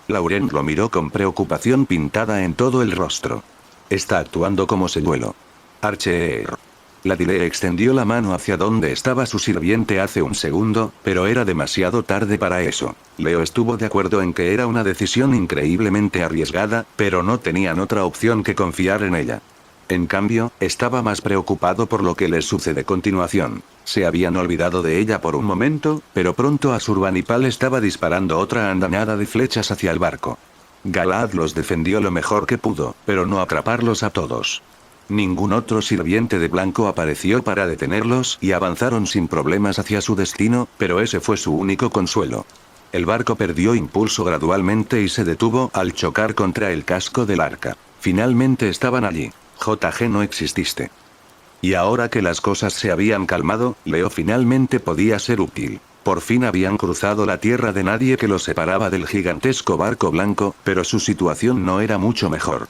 Laurent lo miró con preocupación pintada en todo el rostro. «Está actuando como señuelo». «Archer». La Dile extendió la mano hacia donde estaba su sirviente hace un segundo, pero era demasiado tarde para eso. Leo estuvo de acuerdo en que era una decisión increíblemente arriesgada, pero no tenían otra opción que confiar en ella. En cambio, estaba más preocupado por lo que les sucede a continuación. Se habían olvidado de ella por un momento, pero pronto Asurbanipal estaba disparando otra andanada de flechas hacia el barco. Galaad los defendió lo mejor que pudo, pero no atraparlos a todos. Ningún otro sirviente de blanco apareció para detenerlos y avanzaron sin problemas hacia su destino, pero ese fue su único consuelo. El barco perdió impulso gradualmente y se detuvo al chocar contra el casco del arca. Finalmente estaban allí. JG no exististe. Y ahora que las cosas se habían calmado, Leo finalmente podía ser útil. Por fin habían cruzado la tierra de nadie que los separaba del gigantesco barco blanco, pero su situación no era mucho mejor.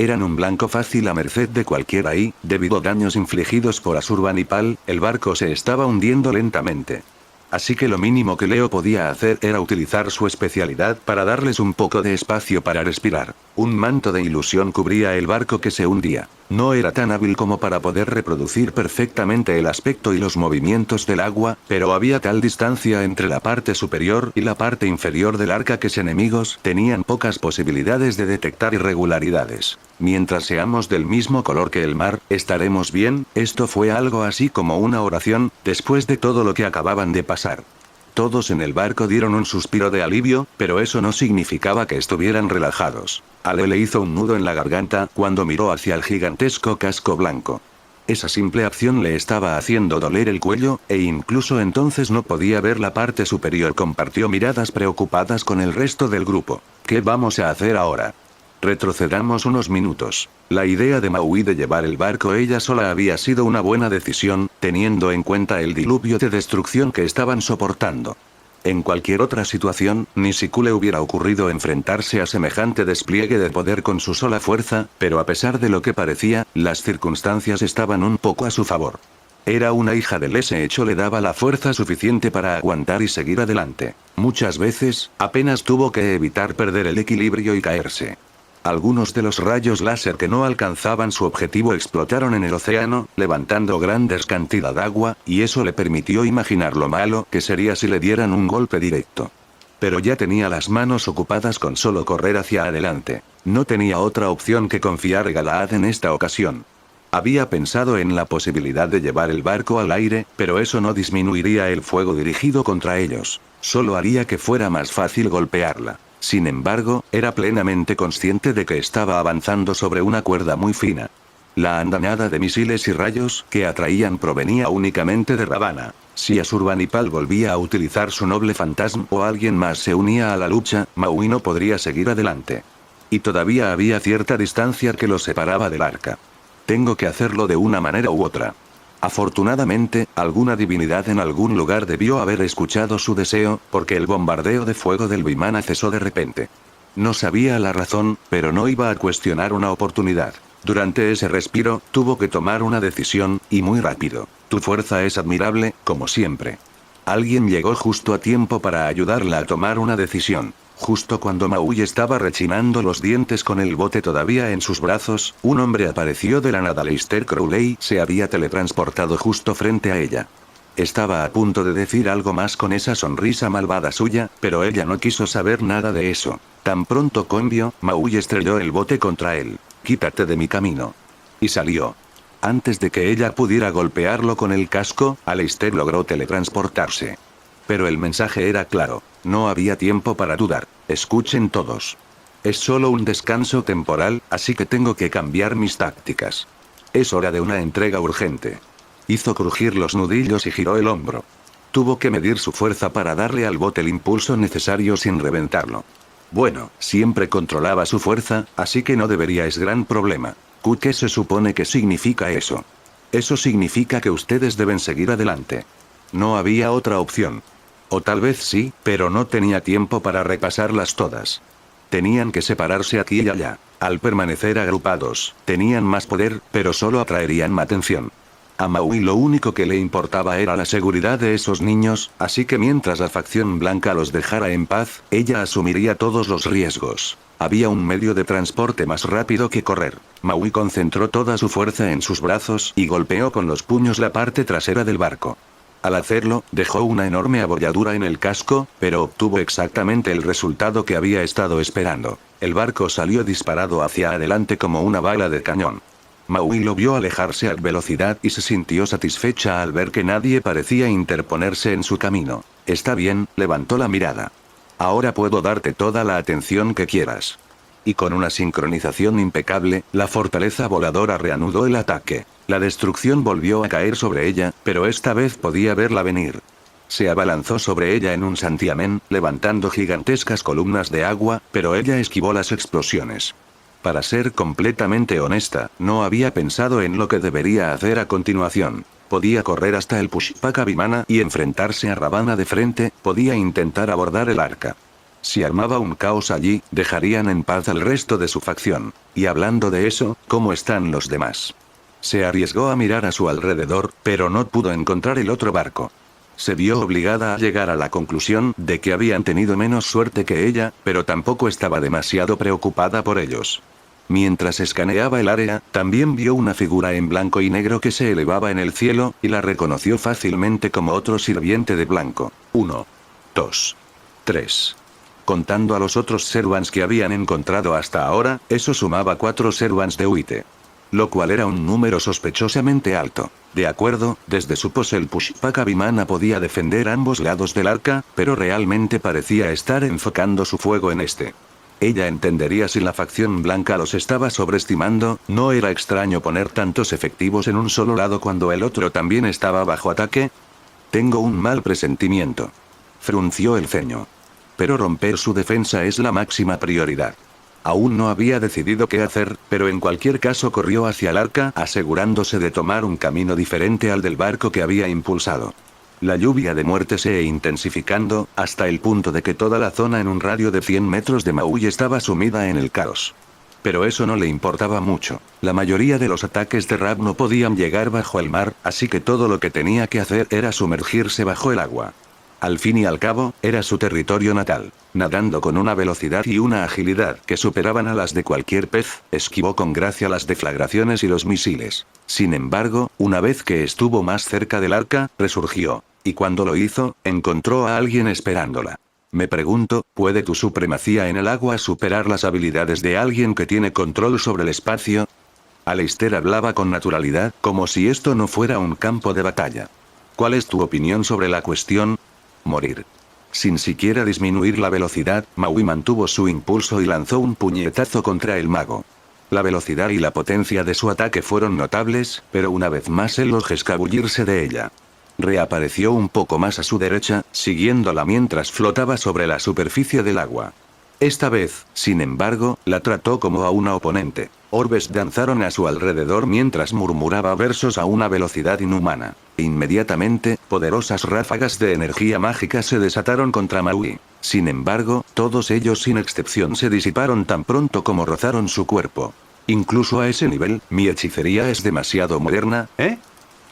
Eran un blanco fácil a merced de cualquiera y, debido a daños infligidos por Asurbanipal, el barco se estaba hundiendo lentamente. Así que lo mínimo que Leo podía hacer era utilizar su especialidad para darles un poco de espacio para respirar. Un manto de ilusión cubría el barco que se hundía. No era tan hábil como para poder reproducir perfectamente el aspecto y los movimientos del agua, pero había tal distancia entre la parte superior y la parte inferior del arca que sus enemigos tenían pocas posibilidades de detectar irregularidades. Mientras seamos del mismo color que el mar, estaremos bien. Esto fue algo así como una oración, después de todo lo que acababan de pasar. Todos en el barco dieron un suspiro de alivio, pero eso no significaba que estuvieran relajados. Ale le hizo un nudo en la garganta cuando miró hacia el gigantesco casco blanco. Esa simple acción le estaba haciendo doler el cuello, e incluso entonces no podía ver la parte superior. Compartió miradas preocupadas con el resto del grupo. ¿Qué vamos a hacer ahora? Retrocedamos unos minutos. La idea de Maui de llevar el barco ella sola había sido una buena decisión, teniendo en cuenta el diluvio de destrucción que estaban soportando. En cualquier otra situación, ni siquiera le hubiera ocurrido enfrentarse a semejante despliegue de poder con su sola fuerza, pero a pesar de lo que parecía, las circunstancias estaban un poco a su favor. Era una hija del ese hecho le daba la fuerza suficiente para aguantar y seguir adelante. Muchas veces, apenas tuvo que evitar perder el equilibrio y caerse. Algunos de los rayos láser que no alcanzaban su objetivo explotaron en el océano, levantando grandes cantidades de agua, y eso le permitió imaginar lo malo que sería si le dieran un golpe directo. Pero ya tenía las manos ocupadas con solo correr hacia adelante. No tenía otra opción que confiar en Galaad en esta ocasión. Había pensado en la posibilidad de llevar el barco al aire, pero eso no disminuiría el fuego dirigido contra ellos. Solo haría que fuera más fácil golpearla. Sin embargo, era plenamente consciente de que estaba avanzando sobre una cuerda muy fina. La andanada de misiles y rayos que atraían provenía únicamente de Ravana. Si Asurbanipal volvía a utilizar su noble fantasma o alguien más se unía a la lucha, Maui no podría seguir adelante. Y todavía había cierta distancia que lo separaba del arca. Tengo que hacerlo de una manera u otra. Afortunadamente, alguna divinidad en algún lugar debió haber escuchado su deseo, porque el bombardeo de fuego del Vimana cesó de repente. No sabía la razón, pero no iba a cuestionar una oportunidad. Durante ese respiro, tuvo que tomar una decisión, y muy rápido. Tu fuerza es admirable, como siempre. Alguien llegó justo a tiempo para ayudarla a tomar una decisión. Justo cuando Maui estaba rechinando los dientes con el bote todavía en sus brazos, un hombre apareció de la nada. Aleister Crowley se había teletransportado justo frente a ella. Estaba a punto de decir algo más con esa sonrisa malvada suya, pero ella no quiso saber nada de eso. Tan pronto cambió, Maui estrelló el bote contra él. «Quítate de mi camino». Y salió. Antes de que ella pudiera golpearlo con el casco, Aleister logró teletransportarse. Pero el mensaje era claro. No había tiempo para dudar. Escuchen todos. Es solo un descanso temporal, así que tengo que cambiar mis tácticas. Es hora de una entrega urgente. Hizo crujir los nudillos y giró el hombro. Tuvo que medir su fuerza para darle al bote el impulso necesario sin reventarlo. Bueno, siempre controlaba su fuerza, así que no debería es gran problema. ¿Qué se supone que significa eso? Eso significa que ustedes deben seguir adelante. No había otra opción. O tal vez sí, pero no tenía tiempo para repasarlas todas. Tenían que separarse aquí y allá. Al permanecer agrupados, tenían más poder, pero solo atraerían más atención. A Maui lo único que le importaba era la seguridad de esos niños, así que mientras la facción blanca los dejara en paz, ella asumiría todos los riesgos. Había un medio de transporte más rápido que correr. Maui concentró toda su fuerza en sus brazos y golpeó con los puños la parte trasera del barco. Al hacerlo, dejó una enorme abolladura en el casco, pero obtuvo exactamente el resultado que había estado esperando. El barco salió disparado hacia adelante como una bala de cañón. Maui lo vio alejarse a velocidad y se sintió satisfecha al ver que nadie parecía interponerse en su camino. Está bien, levantó la mirada. Ahora puedo darte toda la atención que quieras. Y con una sincronización impecable, la fortaleza voladora reanudó el ataque. La destrucción volvió a caer sobre ella, pero esta vez podía verla venir. Se abalanzó sobre ella en un santiamén, levantando gigantescas columnas de agua, pero ella esquivó las explosiones. Para ser completamente honesta, no había pensado en lo que debería hacer a continuación. Podía correr hasta el Pushpaka Vimana y enfrentarse a Ravana de frente, podía intentar abordar el arca. Si armaba un caos allí, dejarían en paz al resto de su facción. Y hablando de eso, ¿cómo están los demás? Se arriesgó a mirar a su alrededor, pero no pudo encontrar el otro barco. Se vio obligada a llegar a la conclusión de que habían tenido menos suerte que ella, pero tampoco estaba demasiado preocupada por ellos. Mientras escaneaba el área, también vio una figura en blanco y negro que se elevaba en el cielo, y la reconoció fácilmente como otro sirviente de blanco. 1, 2, 3. Contando a los otros Servants que habían encontrado hasta ahora, eso sumaba 4 Servants de Uite. Lo cual era un número sospechosamente alto. De acuerdo, desde su pose el Pushpaka Vimana podía defender ambos lados del arca, pero realmente parecía estar enfocando su fuego en este. Ella entendería si la facción blanca los estaba sobreestimando, no era extraño poner tantos efectivos en un solo lado cuando el otro también estaba bajo ataque. Tengo un mal presentimiento. Frunció el ceño. Pero romper su defensa es la máxima prioridad. Aún no había decidido qué hacer, pero en cualquier caso corrió hacia el arca, asegurándose de tomar un camino diferente al del barco que había impulsado. La lluvia de muerte se intensificando, hasta el punto de que toda la zona en un radio de 100 metros de Maui estaba sumida en el caos. Pero eso no le importaba mucho. La mayoría de los ataques de Rab no podían llegar bajo el mar, así que todo lo que tenía que hacer era sumergirse bajo el agua. Al fin y al cabo, era su territorio natal. Nadando con una velocidad y una agilidad que superaban a las de cualquier pez, esquivó con gracia las deflagraciones y los misiles. Sin embargo, una vez que estuvo más cerca del arca, resurgió. Y cuando lo hizo, encontró a alguien esperándola. Me pregunto, ¿puede tu supremacía en el agua superar las habilidades de alguien que tiene control sobre el espacio? Aleister hablaba con naturalidad, como si esto no fuera un campo de batalla. ¿Cuál es tu opinión sobre la cuestión? Morir. Sin siquiera disminuir la velocidad, Maui mantuvo su impulso y lanzó un puñetazo contra el mago. La velocidad y la potencia de su ataque fueron notables, pero una vez más él logró escabullirse de ella. Reapareció un poco más a su derecha, siguiéndola mientras flotaba sobre la superficie del agua. Esta vez, sin embargo, la trató como a una oponente. Orbes danzaron a su alrededor mientras murmuraba versos a una velocidad inhumana. Inmediatamente, poderosas ráfagas de energía mágica se desataron contra Maui. Sin embargo, todos ellos sin excepción se disiparon tan pronto como rozaron su cuerpo. Incluso a ese nivel, mi hechicería es demasiado moderna, ¿eh?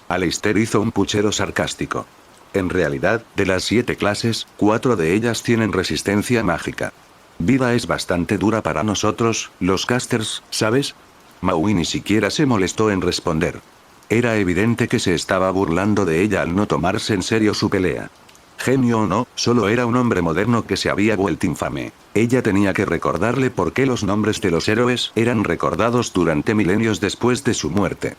Aleister hizo un puchero sarcástico. En realidad, de las 7 clases, 4 de ellas tienen resistencia mágica. Vida es bastante dura para nosotros, los casters, ¿sabes? Maui ni siquiera se molestó en responder. Era evidente que se estaba burlando de ella al no tomarse en serio su pelea. Genio o no, solo era un hombre moderno que se había vuelto infame. Ella tenía que recordarle por qué los nombres de los héroes eran recordados durante milenios después de su muerte.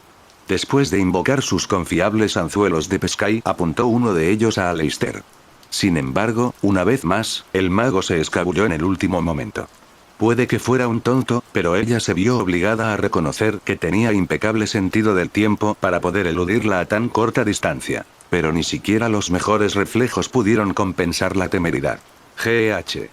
Después de invocar sus confiables anzuelos de pesca, apuntó uno de ellos a Aleister. Sin embargo, una vez más, el mago se escabulló en el último momento. Puede que fuera un tonto, pero ella se vio obligada a reconocer que tenía impecable sentido del tiempo para poder eludirla a tan corta distancia. Pero ni siquiera los mejores reflejos pudieron compensar la temeridad. G.H.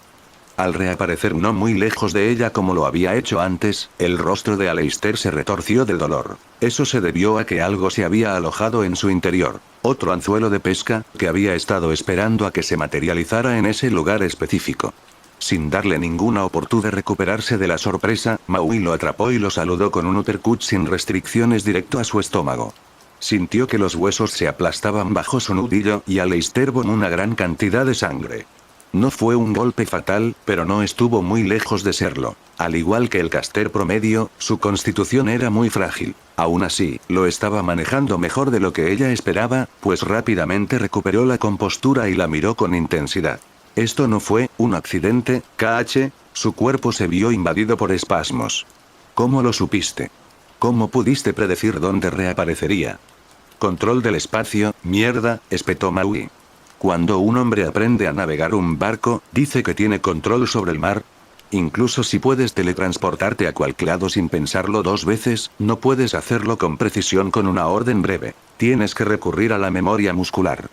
Al reaparecer no muy lejos de ella como lo había hecho antes, el rostro de Aleister se retorció de dolor. Eso se debió a que algo se había alojado en su interior. Otro anzuelo de pesca, que había estado esperando a que se materializara en ese lugar específico. Sin darle ninguna oportunidad de recuperarse de la sorpresa, Maui lo atrapó y lo saludó con un uppercut sin restricciones directo a su estómago. Sintió que los huesos se aplastaban bajo su nudillo y Aleister botó una gran cantidad de sangre. No fue un golpe fatal, pero no estuvo muy lejos de serlo. Al igual que el caster promedio, su constitución era muy frágil. Aún así, lo estaba manejando mejor de lo que ella esperaba, pues rápidamente recuperó la compostura y la miró con intensidad. Esto no fue un accidente, KH, su cuerpo se vio invadido por espasmos. ¿Cómo lo supiste? ¿Cómo pudiste predecir dónde reaparecería? Control del espacio, mierda, espetó Maui. Cuando un hombre aprende a navegar un barco, dice que tiene control sobre el mar. Incluso si puedes teletransportarte a cualquier lado sin pensarlo 2 veces, no puedes hacerlo con precisión con una orden breve. Tienes que recurrir a la memoria muscular.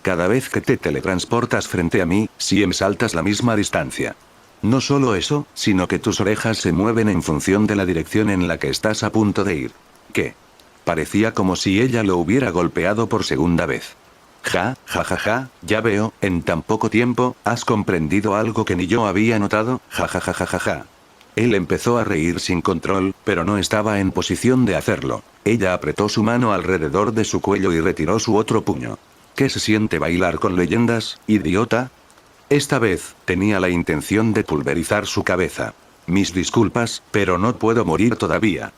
Cada vez que te teletransportas frente a mí, siempre saltas la misma distancia. No solo eso, sino que tus orejas se mueven en función de la dirección en la que estás a punto de ir. ¿Qué? Parecía como si ella lo hubiera golpeado por segunda vez. Ja, ya veo, en tan poco tiempo, ¿has comprendido algo que ni yo había notado? Ja. Él empezó a reír sin control, pero no estaba en posición de hacerlo. Ella apretó su mano alrededor de su cuello y retiró su otro puño. ¿Qué se siente bailar con leyendas, idiota? Esta vez, tenía la intención de pulverizar su cabeza. Mis disculpas, pero no puedo morir todavía.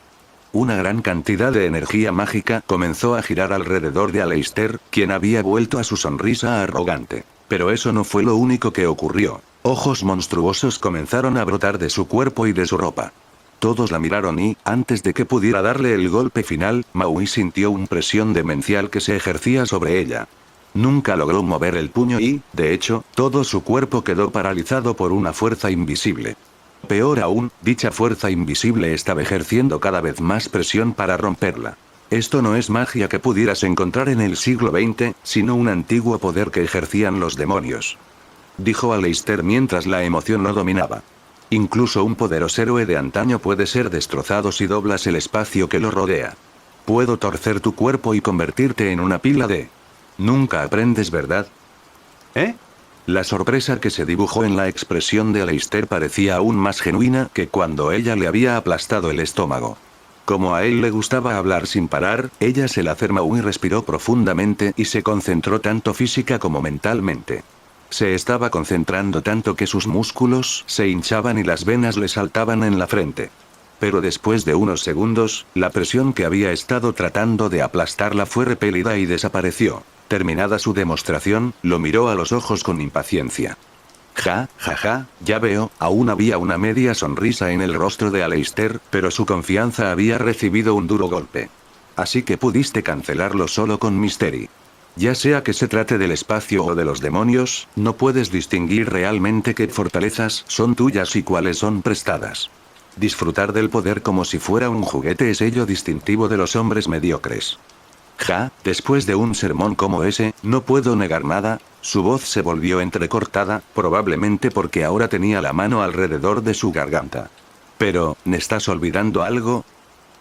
Una gran cantidad de energía mágica comenzó a girar alrededor de Aleister, quien había vuelto a su sonrisa arrogante. Pero eso no fue lo único que ocurrió. Ojos monstruosos comenzaron a brotar de su cuerpo y de su ropa. Todos la miraron y, antes de que pudiera darle el golpe final, Maui sintió una presión demencial que se ejercía sobre ella. Nunca logró mover el puño y, de hecho, todo su cuerpo quedó paralizado por una fuerza invisible. Peor aún, dicha fuerza invisible estaba ejerciendo cada vez más presión para romperla. Esto no es magia que pudieras encontrar en el siglo XX, sino un antiguo poder que ejercían los demonios. Dijo Aleister mientras la emoción lo dominaba. Incluso un poderoso héroe de antaño puede ser destrozado si doblas el espacio que lo rodea. Puedo torcer tu cuerpo y convertirte en una pila de... Nunca aprendes, ¿verdad? ¿Eh? La sorpresa que se dibujó en la expresión de Aleister parecía aún más genuina que cuando ella le había aplastado el estómago. Como a él le gustaba hablar sin parar, ella se la acercó y respiró profundamente y se concentró tanto física como mentalmente. Se estaba concentrando tanto que sus músculos se hinchaban y las venas le saltaban en la frente. Pero después de unos segundos, la presión que había estado tratando de aplastarla fue repelida y desapareció. Terminada su demostración, lo miró a los ojos con impaciencia. Ja, ya veo, aún había una media sonrisa en el rostro de Aleister, pero su confianza había recibido un duro golpe. Así que pudiste cancelarlo solo con Mystery. Ya sea que se trate del espacio o de los demonios, no puedes distinguir realmente qué fortalezas son tuyas y cuáles son prestadas. Disfrutar del poder como si fuera un juguete es ello distintivo de los hombres mediocres. Después de un sermón como ese, no puedo negar nada. Su voz se volvió entrecortada, probablemente porque ahora tenía la mano alrededor de su garganta. Pero, ¿me estás olvidando algo?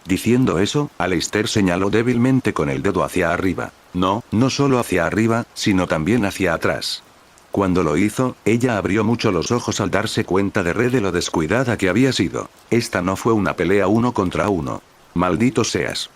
Diciendo eso, Aleister señaló débilmente con el dedo hacia arriba. No solo hacia arriba, sino también hacia atrás. Cuando lo hizo, ella abrió mucho los ojos al darse cuenta de lo descuidada que había sido. Esta no fue una pelea 1 contra 1. Maldito seas.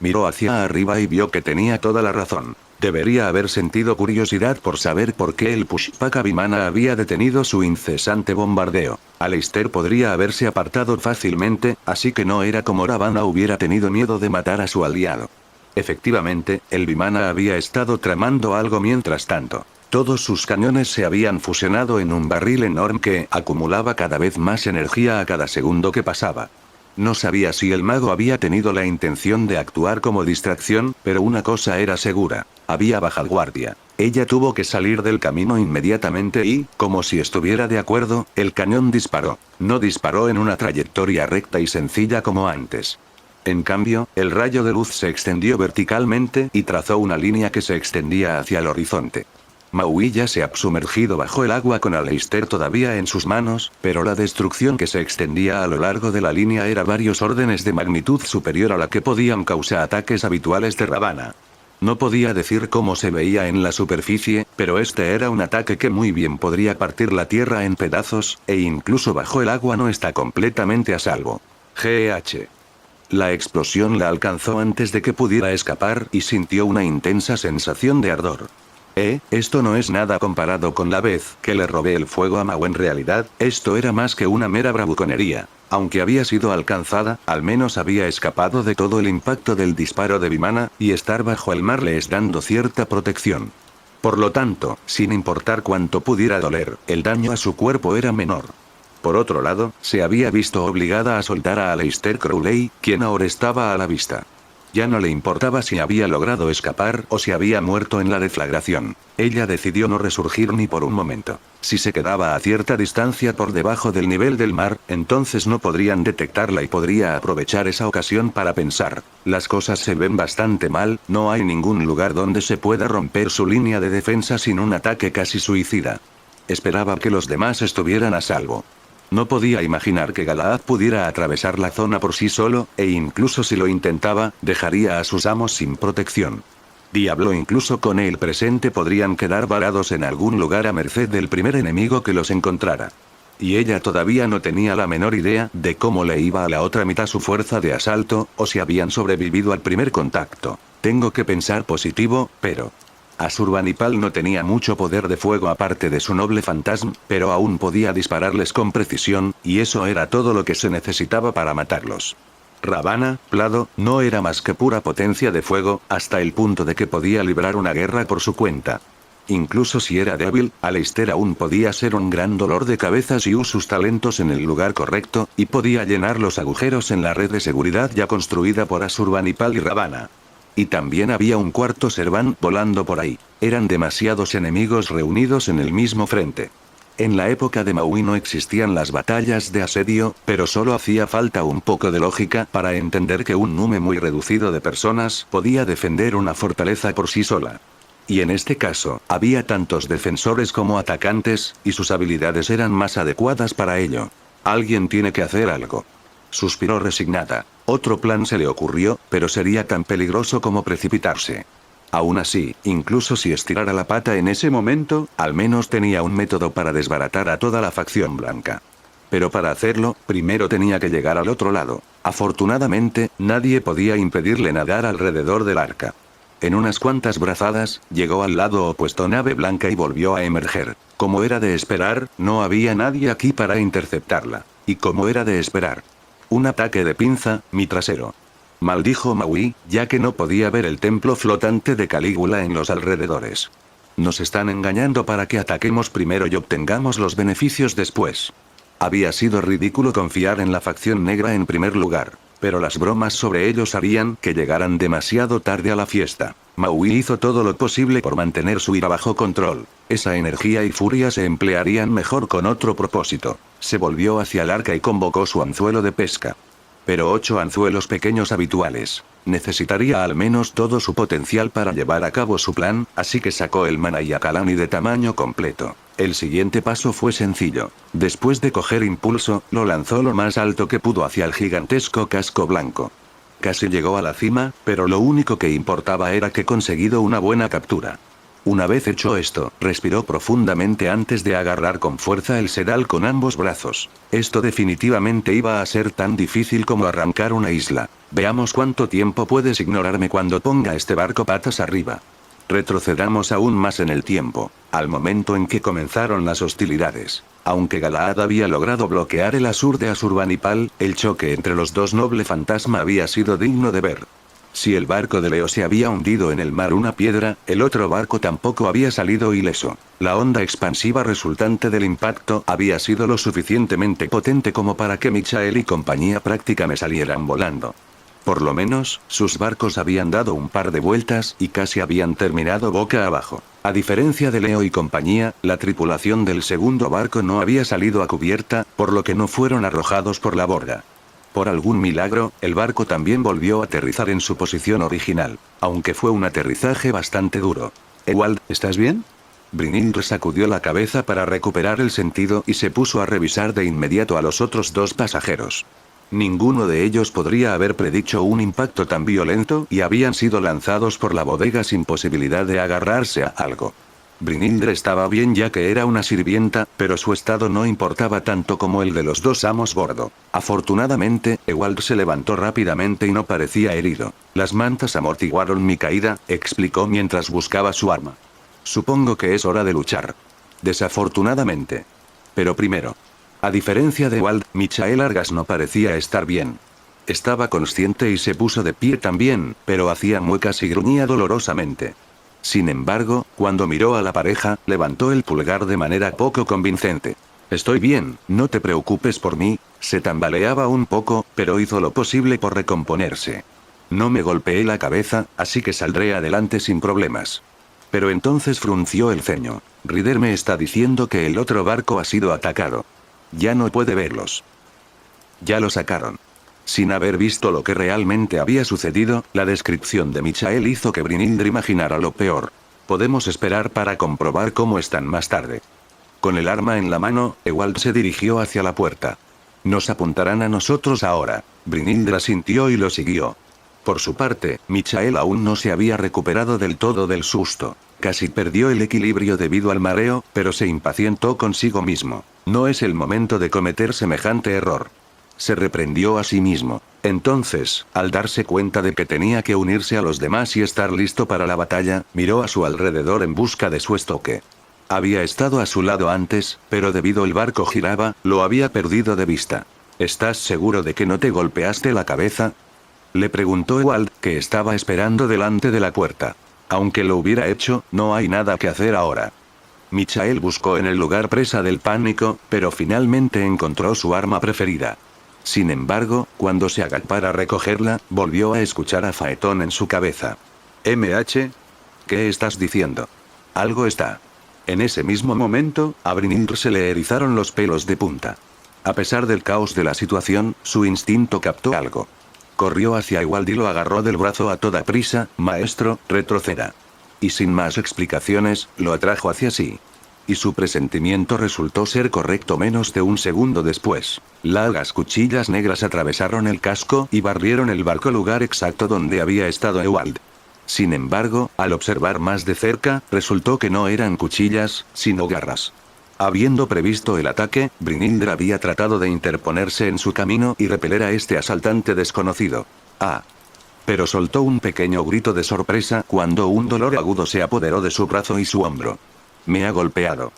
Miró hacia arriba y vio que tenía toda la razón. Debería haber sentido curiosidad por saber por qué el Pushpaka Vimana había detenido su incesante bombardeo. Aleister podría haberse apartado fácilmente, así que no era como Ravana hubiera tenido miedo de matar a su aliado. Efectivamente, el Vimana había estado tramando algo mientras tanto. Todos sus cañones se habían fusionado en un barril enorme que acumulaba cada vez más energía a cada segundo que pasaba. No sabía si el mago había tenido la intención de actuar como distracción, pero una cosa era segura. Había baja guardia. Ella tuvo que salir del camino inmediatamente y, como si estuviera de acuerdo, el cañón disparó. No disparó en una trayectoria recta y sencilla como antes. En cambio, el rayo de luz se extendió verticalmente y trazó una línea que se extendía hacia el horizonte. Maui ya se ha sumergido bajo el agua con Aleister todavía en sus manos, pero la destrucción que se extendía a lo largo de la línea era varios órdenes de magnitud superior a la que podían causar ataques habituales de Ravana. No podía decir cómo se veía en la superficie, pero este era un ataque que muy bien podría partir la tierra en pedazos, e incluso bajo el agua no está completamente a salvo. GH. La explosión la alcanzó antes de que pudiera escapar y sintió una intensa sensación de ardor. Esto no es nada comparado con la vez que le robé el fuego a Mao. En realidad, esto era más que una mera bravuconería. Aunque había sido alcanzada, al menos había escapado de todo el impacto del disparo de Vimana, y estar bajo el mar le es dando cierta protección. Por lo tanto, sin importar cuánto pudiera doler, el daño a su cuerpo era menor. Por otro lado, se había visto obligada a soltar a Aleister Crowley, quien ahora estaba a la vista. Ya no le importaba si había logrado escapar o si había muerto en la deflagración. Ella decidió no resurgir ni por un momento. Si se quedaba a cierta distancia por debajo del nivel del mar, entonces no podrían detectarla y podría aprovechar esa ocasión para pensar. Las cosas se ven bastante mal, no hay ningún lugar donde se pueda romper su línea de defensa sin un ataque casi suicida. Esperaba que los demás estuvieran a salvo. No podía imaginar que Galahad pudiera atravesar la zona por sí solo, e incluso si lo intentaba, dejaría a sus amos sin protección. Diablo, incluso con el presente podrían quedar varados en algún lugar a merced del primer enemigo que los encontrara. Y ella todavía no tenía la menor idea de cómo le iba a la otra mitad su fuerza de asalto, o si habían sobrevivido al primer contacto. Tengo que pensar positivo, pero... Asurbanipal no tenía mucho poder de fuego aparte de su noble fantasma, pero aún podía dispararles con precisión, y eso era todo lo que se necesitaba para matarlos. Ravana, Plado, no era más que pura potencia de fuego, hasta el punto de que podía librar una guerra por su cuenta. Incluso si era débil, Aleister aún podía ser un gran dolor de cabeza si usó sus talentos en el lugar correcto, y podía llenar los agujeros en la red de seguridad ya construida por Asurbanipal y Ravana. Y también había un cuarto Serván volando por ahí. Eran demasiados enemigos reunidos en el mismo frente. En la época de Maui no existían las batallas de asedio, pero solo hacía falta un poco de lógica para entender que un número muy reducido de personas podía defender una fortaleza por sí sola. Y en este caso, había tantos defensores como atacantes, y sus habilidades eran más adecuadas para ello. Alguien tiene que hacer algo. Suspiró resignada. Otro plan se le ocurrió, pero sería tan peligroso como precipitarse. Aún así, incluso si estirara la pata en ese momento, al menos tenía un método para desbaratar a toda la facción blanca. Pero para hacerlo, primero tenía que llegar al otro lado. Afortunadamente, nadie podía impedirle nadar alrededor del arca. En unas cuantas brazadas, llegó al lado opuesto nave blanca y volvió a emerger. Como era de esperar, no había nadie aquí para interceptarla. Y como era de esperar. Un ataque de pinza, mi trasero. Maldijo Maui, ya que no podía ver el templo flotante de Calígula en los alrededores. Nos están engañando para que ataquemos primero y obtengamos los beneficios después. Había sido ridículo confiar en la facción negra en primer lugar, pero las bromas sobre ellos harían que llegaran demasiado tarde a la fiesta. Maui hizo todo lo posible por mantener su ira bajo control. Esa energía y furia se emplearían mejor con otro propósito. Se volvió hacia el arca y convocó su anzuelo de pesca. Pero 8 anzuelos pequeños habituales. Necesitaría al menos todo su potencial para llevar a cabo su plan, así que sacó el Manayacalani de tamaño completo. El siguiente paso fue sencillo. Después de coger impulso, lo lanzó lo más alto que pudo hacia el gigantesco casco blanco. Casi llegó a la cima, pero lo único que importaba era que conseguido una buena captura. Una vez hecho esto, respiró profundamente antes de agarrar con fuerza el sedal con ambos brazos. Esto definitivamente iba a ser tan difícil como arrancar una isla. Veamos cuánto tiempo puedes ignorarme cuando ponga este barco patas arriba. Retrocedamos aún más en el tiempo, al momento en que comenzaron las hostilidades. Aunque Galaad había logrado bloquear el Asur de Asurbanipal, el choque entre los dos noble fantasma había sido digno de ver. Si el barco de Leo se había hundido en el mar una piedra, el otro barco tampoco había salido ileso. La onda expansiva resultante del impacto había sido lo suficientemente potente como para que Michael y compañía prácticamente salieran volando. Por lo menos, sus barcos habían dado un par de vueltas y casi habían terminado boca abajo. A diferencia de Leo y compañía, la tripulación del segundo barco no había salido a cubierta, por lo que no fueron arrojados por la borda. Por algún milagro, el barco también volvió a aterrizar en su posición original, aunque fue un aterrizaje bastante duro. Ewald, ¿estás bien? Brynhildr sacudió la cabeza para recuperar el sentido y se puso a revisar de inmediato a los otros dos pasajeros. Ninguno de ellos podría haber predicho un impacto tan violento y habían sido lanzados por la bodega sin posibilidad de agarrarse a algo. Brynhildr estaba bien ya que era una sirvienta, pero su estado no importaba tanto como el de los dos amos bordo. Afortunadamente, Ewald se levantó rápidamente y no parecía herido. Las mantas amortiguaron mi caída, explicó mientras buscaba su arma. Supongo que es hora de luchar. Desafortunadamente. Pero primero. A diferencia de Ewald, Michael Argas no parecía estar bien. Estaba consciente y se puso de pie también, pero hacía muecas y gruñía dolorosamente. Sin embargo, cuando miró a la pareja, levantó el pulgar de manera poco convincente. Estoy bien, no te preocupes por mí. Se tambaleaba un poco, pero hizo lo posible por recomponerse. No me golpeé la cabeza, así que saldré adelante sin problemas. Pero entonces frunció el ceño. Ryder me está diciendo que el otro barco ha sido atacado. Ya no puede verlos. Ya lo sacaron. Sin haber visto lo que realmente había sucedido, la descripción de Michael hizo que Brynhildr imaginara lo peor. Podemos esperar para comprobar cómo están más tarde. Con el arma en la mano, Ewald se dirigió hacia la puerta. Nos apuntarán a nosotros ahora. Brynhildr asintió y lo siguió. Por su parte, Michael aún no se había recuperado del todo del susto. Casi perdió el equilibrio debido al mareo, pero se impacientó consigo mismo. No es el momento de cometer semejante error. Se reprendió a sí mismo. Entonces, al darse cuenta de que tenía que unirse a los demás y estar listo para la batalla, miró a su alrededor en busca de su estoque. Había estado a su lado antes, pero debido al barco giraba, lo había perdido de vista. ¿Estás seguro de que no te golpeaste la cabeza?, le preguntó Ewald, que estaba esperando delante de la puerta. Aunque lo hubiera hecho, no hay nada que hacer ahora. Michael buscó en el lugar presa del pánico, pero finalmente encontró su arma preferida. Sin embargo, cuando se agachó para recogerla, volvió a escuchar a Faetón en su cabeza. ¿MH? ¿Qué estás diciendo? Algo está En ese mismo momento, a Brynhildr se le erizaron los pelos de punta. A pesar del caos de la situación, su instinto captó algo. Corrió hacia Ewald y lo agarró del brazo a toda prisa. Maestro, retroceda. Y sin más explicaciones, lo atrajo hacia sí. Y su presentimiento resultó ser correcto menos de un segundo después. Largas cuchillas negras atravesaron el casco y barrieron el barco, lugar exacto donde había estado Ewald. Sin embargo, al observar más de cerca, resultó que no eran cuchillas, sino garras. Habiendo previsto el ataque, Brynhildr había tratado de interponerse en su camino y repeler a este asaltante desconocido. ¡Ah! Pero soltó un pequeño grito de sorpresa cuando un dolor agudo se apoderó de su brazo y su hombro. Me ha golpeado.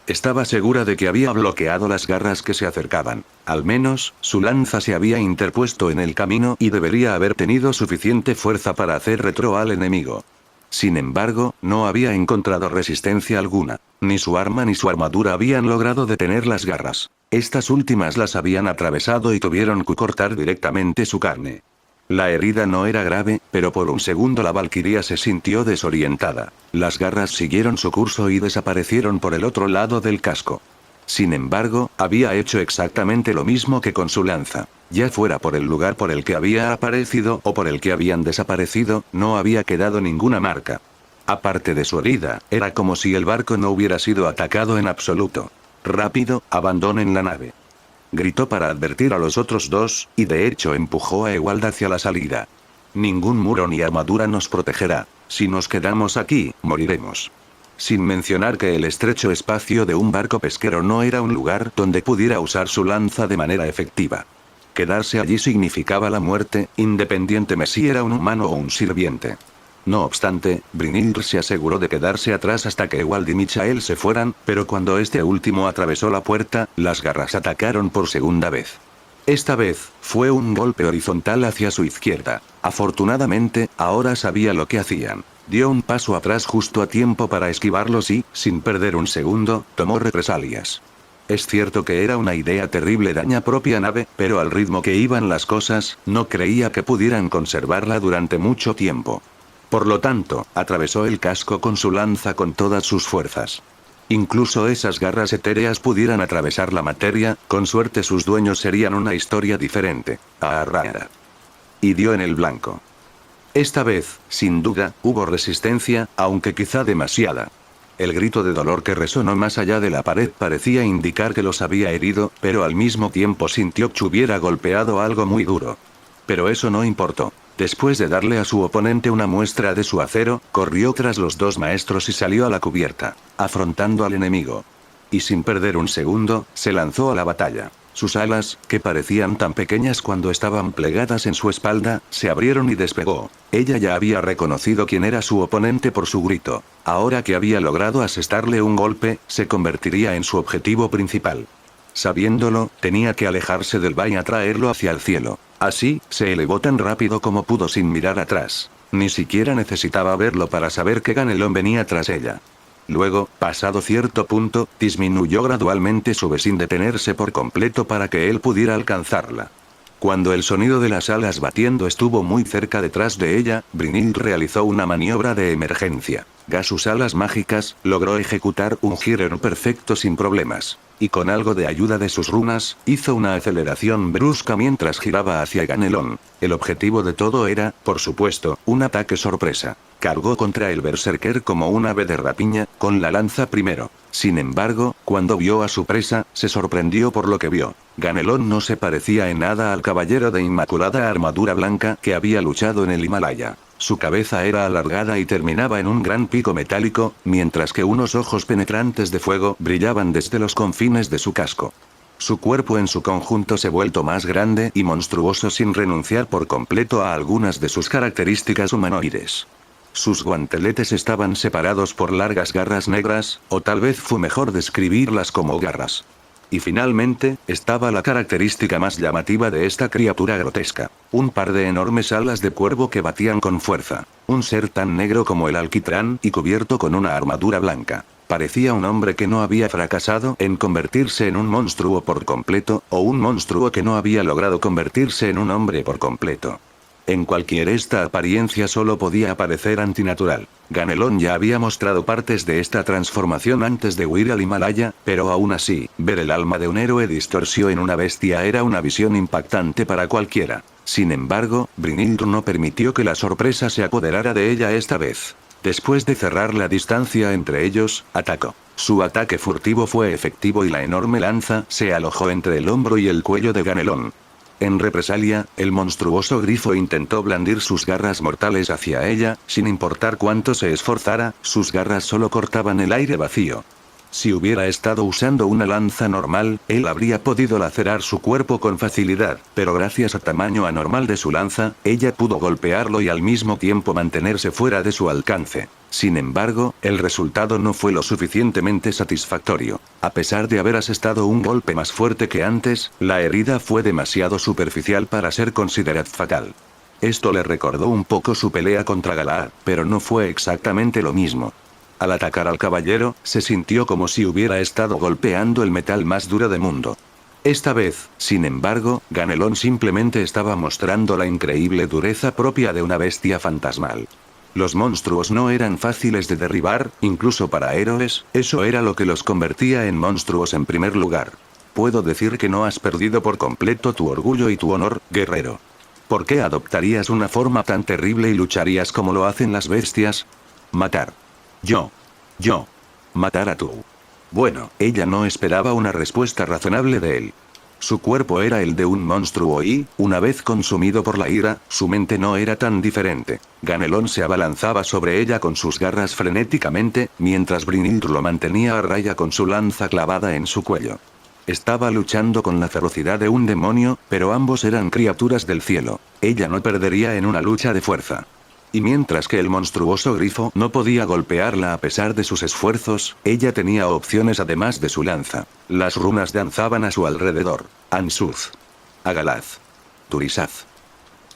Estaba segura de que había bloqueado las garras que se acercaban. Al menos, su lanza se había interpuesto en el camino y debería haber tenido suficiente fuerza para hacer retro al enemigo. Sin embargo, no había encontrado resistencia alguna. Ni su arma ni su armadura habían logrado detener las garras. Estas últimas las habían atravesado y tuvieron que cortar directamente su carne. La herida no era grave, pero por un segundo la valquiria se sintió desorientada. Las garras siguieron su curso y desaparecieron por el otro lado del casco. Sin embargo, había hecho exactamente lo mismo que con su lanza. Ya fuera por el lugar por el que había aparecido o por el que habían desaparecido, no había quedado ninguna marca. Aparte de su herida, era como si el barco no hubiera sido atacado en absoluto. Rápido, abandonen la nave. Gritó para advertir a los otros dos, y de hecho empujó a Ewald hacia la salida. Ningún muro ni armadura nos protegerá. Si nos quedamos aquí, moriremos. Sin mencionar que el estrecho espacio de un barco pesquero no era un lugar donde pudiera usar su lanza de manera efectiva. Quedarse allí significaba la muerte, independientemente si era un humano o un sirviente. No obstante, Brynhildr se aseguró de quedarse atrás hasta que Ewald y Michael se fueran, pero cuando este último atravesó la puerta, las garras atacaron por segunda vez. Esta vez, fue un golpe horizontal hacia su izquierda. Afortunadamente, ahora sabía lo que hacían. Dio un paso atrás justo a tiempo para esquivarlos y, sin perder un segundo, tomó represalias. Es cierto que era una idea terrible daña propia nave, pero al ritmo que iban las cosas, no creía que pudieran conservarla durante mucho tiempo. Por lo tanto, atravesó el casco con su lanza con todas sus fuerzas. Incluso esas garras etéreas pudieran atravesar la materia, con suerte sus dueños serían una historia diferente. Arrara. Y dio en el blanco. Esta vez, sin duda, hubo resistencia, aunque quizá demasiada. El grito de dolor que resonó más allá de la pared parecía indicar que los había herido, pero al mismo tiempo sintió que hubiera golpeado algo muy duro. Pero eso no importó. Después de darle a su oponente una muestra de su acero, corrió tras los dos maestros y salió a la cubierta, afrontando al enemigo. Y sin perder un segundo, se lanzó a la batalla. Sus alas, que parecían tan pequeñas cuando estaban plegadas en su espalda, se abrieron y despegó. Ella ya había reconocido quién era su oponente por su grito. Ahora que había logrado asestarle un golpe, se convertiría en su objetivo principal. Sabiéndolo, tenía que alejarse del valle y atraerlo hacia el cielo. Así, se elevó tan rápido como pudo sin mirar atrás. Ni siquiera necesitaba verlo para saber que Ganelón venía tras ella. Luego, pasado cierto punto, disminuyó gradualmente su vez sin detenerse por completo para que él pudiera alcanzarla. Cuando el sonido de las alas batiendo estuvo muy cerca detrás de ella, Brynhildr realizó una maniobra de emergencia. Gas sus alas mágicas, logró ejecutar un giro perfecto sin problemas. Y con algo de ayuda de sus runas, hizo una aceleración brusca mientras giraba hacia Ganelón. El objetivo de todo era, por supuesto, un ataque sorpresa. Cargó contra el berserker como un ave de rapiña, con la lanza primero. Sin embargo, cuando vio a su presa, se sorprendió por lo que vio. Ganelón no se parecía en nada al caballero de inmaculada armadura blanca que había luchado en el Himalaya. Su cabeza era alargada y terminaba en un gran pico metálico, mientras que unos ojos penetrantes de fuego brillaban desde los confines de su casco. Su cuerpo en su conjunto se vuelto más grande y monstruoso sin renunciar por completo a algunas de sus características humanoides. Sus guanteletes estaban separados por largas garras negras, o tal vez fue mejor describirlas como garras. Y finalmente, estaba la característica más llamativa de esta criatura grotesca. Un par de enormes alas de cuervo que batían con fuerza. Un ser tan negro como el alquitrán y cubierto con una armadura blanca. Parecía un hombre que no había fracasado en convertirse en un monstruo por completo, o un monstruo que no había logrado convertirse en un hombre por completo. En cualquier esta apariencia solo podía parecer antinatural. Ganelón ya había mostrado partes de esta transformación antes de huir al Himalaya, pero aún así, ver el alma de un héroe distorsió en una bestia era una visión impactante para cualquiera. Sin embargo, Brynhildur no permitió que la sorpresa se apoderara de ella esta vez. Después de cerrar la distancia entre ellos, atacó. Su ataque furtivo fue efectivo y la enorme lanza se alojó entre el hombro y el cuello de Ganelón. En represalia, el monstruoso grifo intentó blandir sus garras mortales hacia ella, sin importar cuánto se esforzara, sus garras solo cortaban el aire vacío. Si hubiera estado usando una lanza normal, él habría podido lacerar su cuerpo con facilidad, pero gracias al tamaño anormal de su lanza, ella pudo golpearlo y al mismo tiempo mantenerse fuera de su alcance. Sin embargo, el resultado no fue lo suficientemente satisfactorio. A pesar de haber asestado un golpe más fuerte que antes, la herida fue demasiado superficial para ser considerada fatal. Esto le recordó un poco su pelea contra Galaad, pero no fue exactamente lo mismo. Al atacar al caballero, se sintió como si hubiera estado golpeando el metal más duro del mundo. Esta vez, sin embargo, Ganelón simplemente estaba mostrando la increíble dureza propia de una bestia fantasmal. Los monstruos no eran fáciles de derribar, incluso para héroes, eso era lo que los convertía en monstruos en primer lugar. Puedo decir que no has perdido por completo tu orgullo y tu honor, guerrero. ¿Por qué adoptarías una forma tan terrible y lucharías como lo hacen las bestias? Matar. Yo. Matar a tú. Bueno, ella no esperaba una respuesta razonable de él. Su cuerpo era el de un monstruo y, una vez consumido por la ira, su mente no era tan diferente. Ganelón se abalanzaba sobre ella con sus garras frenéticamente, mientras Brynhildur lo mantenía a raya con su lanza clavada en su cuello. Estaba luchando con la ferocidad de un demonio, pero ambos eran criaturas del cielo. Ella no perdería en una lucha de fuerza. Y mientras que el monstruoso grifo no podía golpearla a pesar de sus esfuerzos, ella tenía opciones además de su lanza. Las runas danzaban a su alrededor. Ansuz. Agalaz. Turisaz.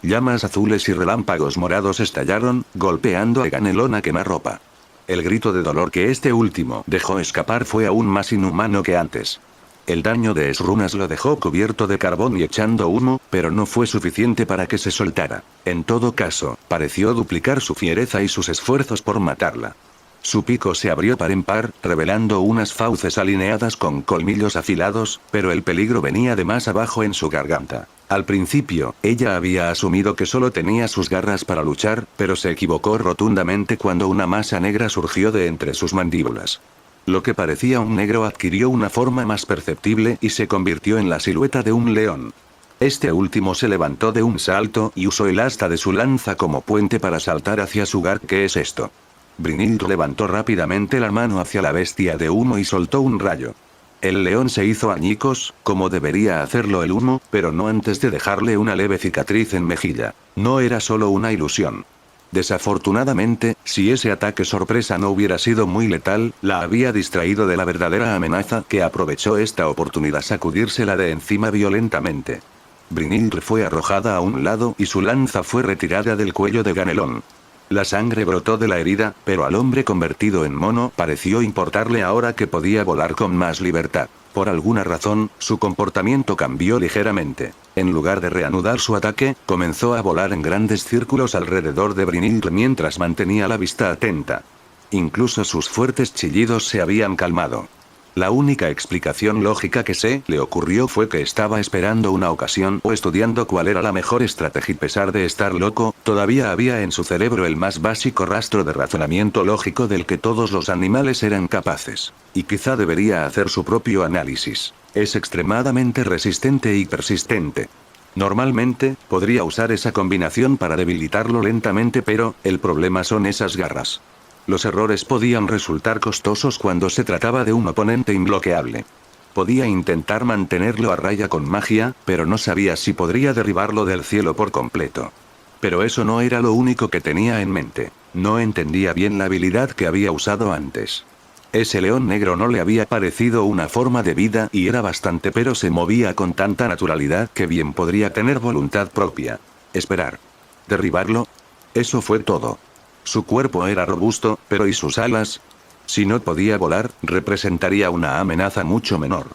Llamas azules y relámpagos morados estallaron, golpeando a Ganelón a quemarropa. El grito de dolor que este último dejó escapar fue aún más inhumano que antes. El daño de esrunas lo dejó cubierto de carbón y echando humo, pero no fue suficiente para que se soltara. En todo caso, pareció duplicar su fiereza y sus esfuerzos por matarla. Su pico se abrió par en par, revelando unas fauces alineadas con colmillos afilados, pero el peligro venía de más abajo en su garganta. Al principio, ella había asumido que solo tenía sus garras para luchar, pero se equivocó rotundamente cuando una masa negra surgió de entre sus mandíbulas. Lo que parecía un negro adquirió una forma más perceptible y se convirtió en la silueta de un león. Este último se levantó de un salto y usó el asta de su lanza como puente para saltar hacia su gar. ¿Qué es esto? Brynhildur levantó rápidamente la mano hacia la bestia de humo y soltó un rayo. El león se hizo añicos, como debería hacerlo el humo, pero no antes de dejarle una leve cicatriz en mejilla. No era solo una ilusión. Desafortunadamente, si ese ataque sorpresa no hubiera sido muy letal, la había distraído de la verdadera amenaza que aprovechó esta oportunidad sacudírsela de encima violentamente. Brynhildur fue arrojada a un lado y su lanza fue retirada del cuello de Ganelón. La sangre brotó de la herida, pero al hombre convertido en mono pareció importarle ahora que podía volar con más libertad. Por alguna razón, su comportamiento cambió ligeramente. En lugar de reanudar su ataque, comenzó a volar en grandes círculos alrededor de Brynhildur mientras mantenía la vista atenta. Incluso sus fuertes chillidos se habían calmado. La única explicación lógica que se le ocurrió fue que estaba esperando una ocasión o estudiando cuál era la mejor estrategia. A pesar de estar loco, todavía había en su cerebro el más básico rastro de razonamiento lógico del que todos los animales eran capaces. Y quizá debería hacer su propio análisis. Es extremadamente resistente y persistente. Normalmente, podría usar esa combinación para debilitarlo lentamente, pero el problema son esas garras. Los errores podían resultar costosos cuando se trataba de un oponente imbloqueable. Podía intentar mantenerlo a raya con magia, pero no sabía si podría derribarlo del cielo por completo. Pero eso no era lo único que tenía en mente. No entendía bien la habilidad que había usado antes. Ese león negro no le había parecido una forma de vida y era bastante, pero se movía con tanta naturalidad que bien podría tener voluntad propia. Esperar. ¿Derribarlo? Eso fue todo. Su cuerpo era robusto, pero ¿y sus alas? Si no podía volar, representaría una amenaza mucho menor.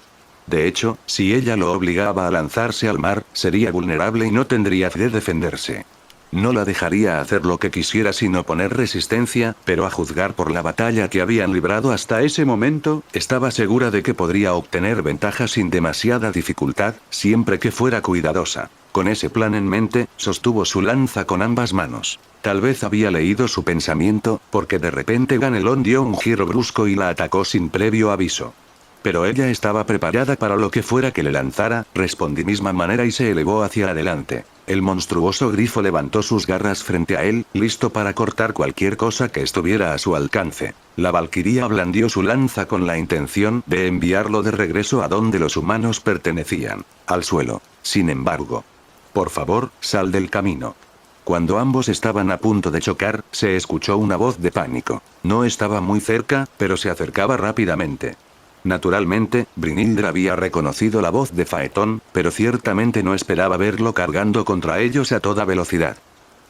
De hecho, si ella lo obligaba a lanzarse al mar, sería vulnerable y no tendría de defenderse. No la dejaría hacer lo que quisiera sin oponer resistencia, pero a juzgar por la batalla que habían librado hasta ese momento, estaba segura de que podría obtener ventaja sin demasiada dificultad, siempre que fuera cuidadosa. Con ese plan en mente, sostuvo su lanza con ambas manos. Tal vez había leído su pensamiento, porque de repente Ganelón dio un giro brusco y la atacó sin previo aviso. Pero ella estaba preparada para lo que fuera que le lanzara, respondí misma manera y se elevó hacia adelante. El monstruoso grifo levantó sus garras frente a él, listo para cortar cualquier cosa que estuviera a su alcance. La valquiria blandió su lanza con la intención de enviarlo de regreso a donde los humanos pertenecían, al suelo. Sin embargo, por favor, sal del camino. Cuando ambos estaban a punto de chocar, se escuchó una voz de pánico. No estaba muy cerca, pero se acercaba rápidamente. Naturalmente, Brynhildr había reconocido la voz de Faetón, pero ciertamente no esperaba verlo cargando contra ellos a toda velocidad.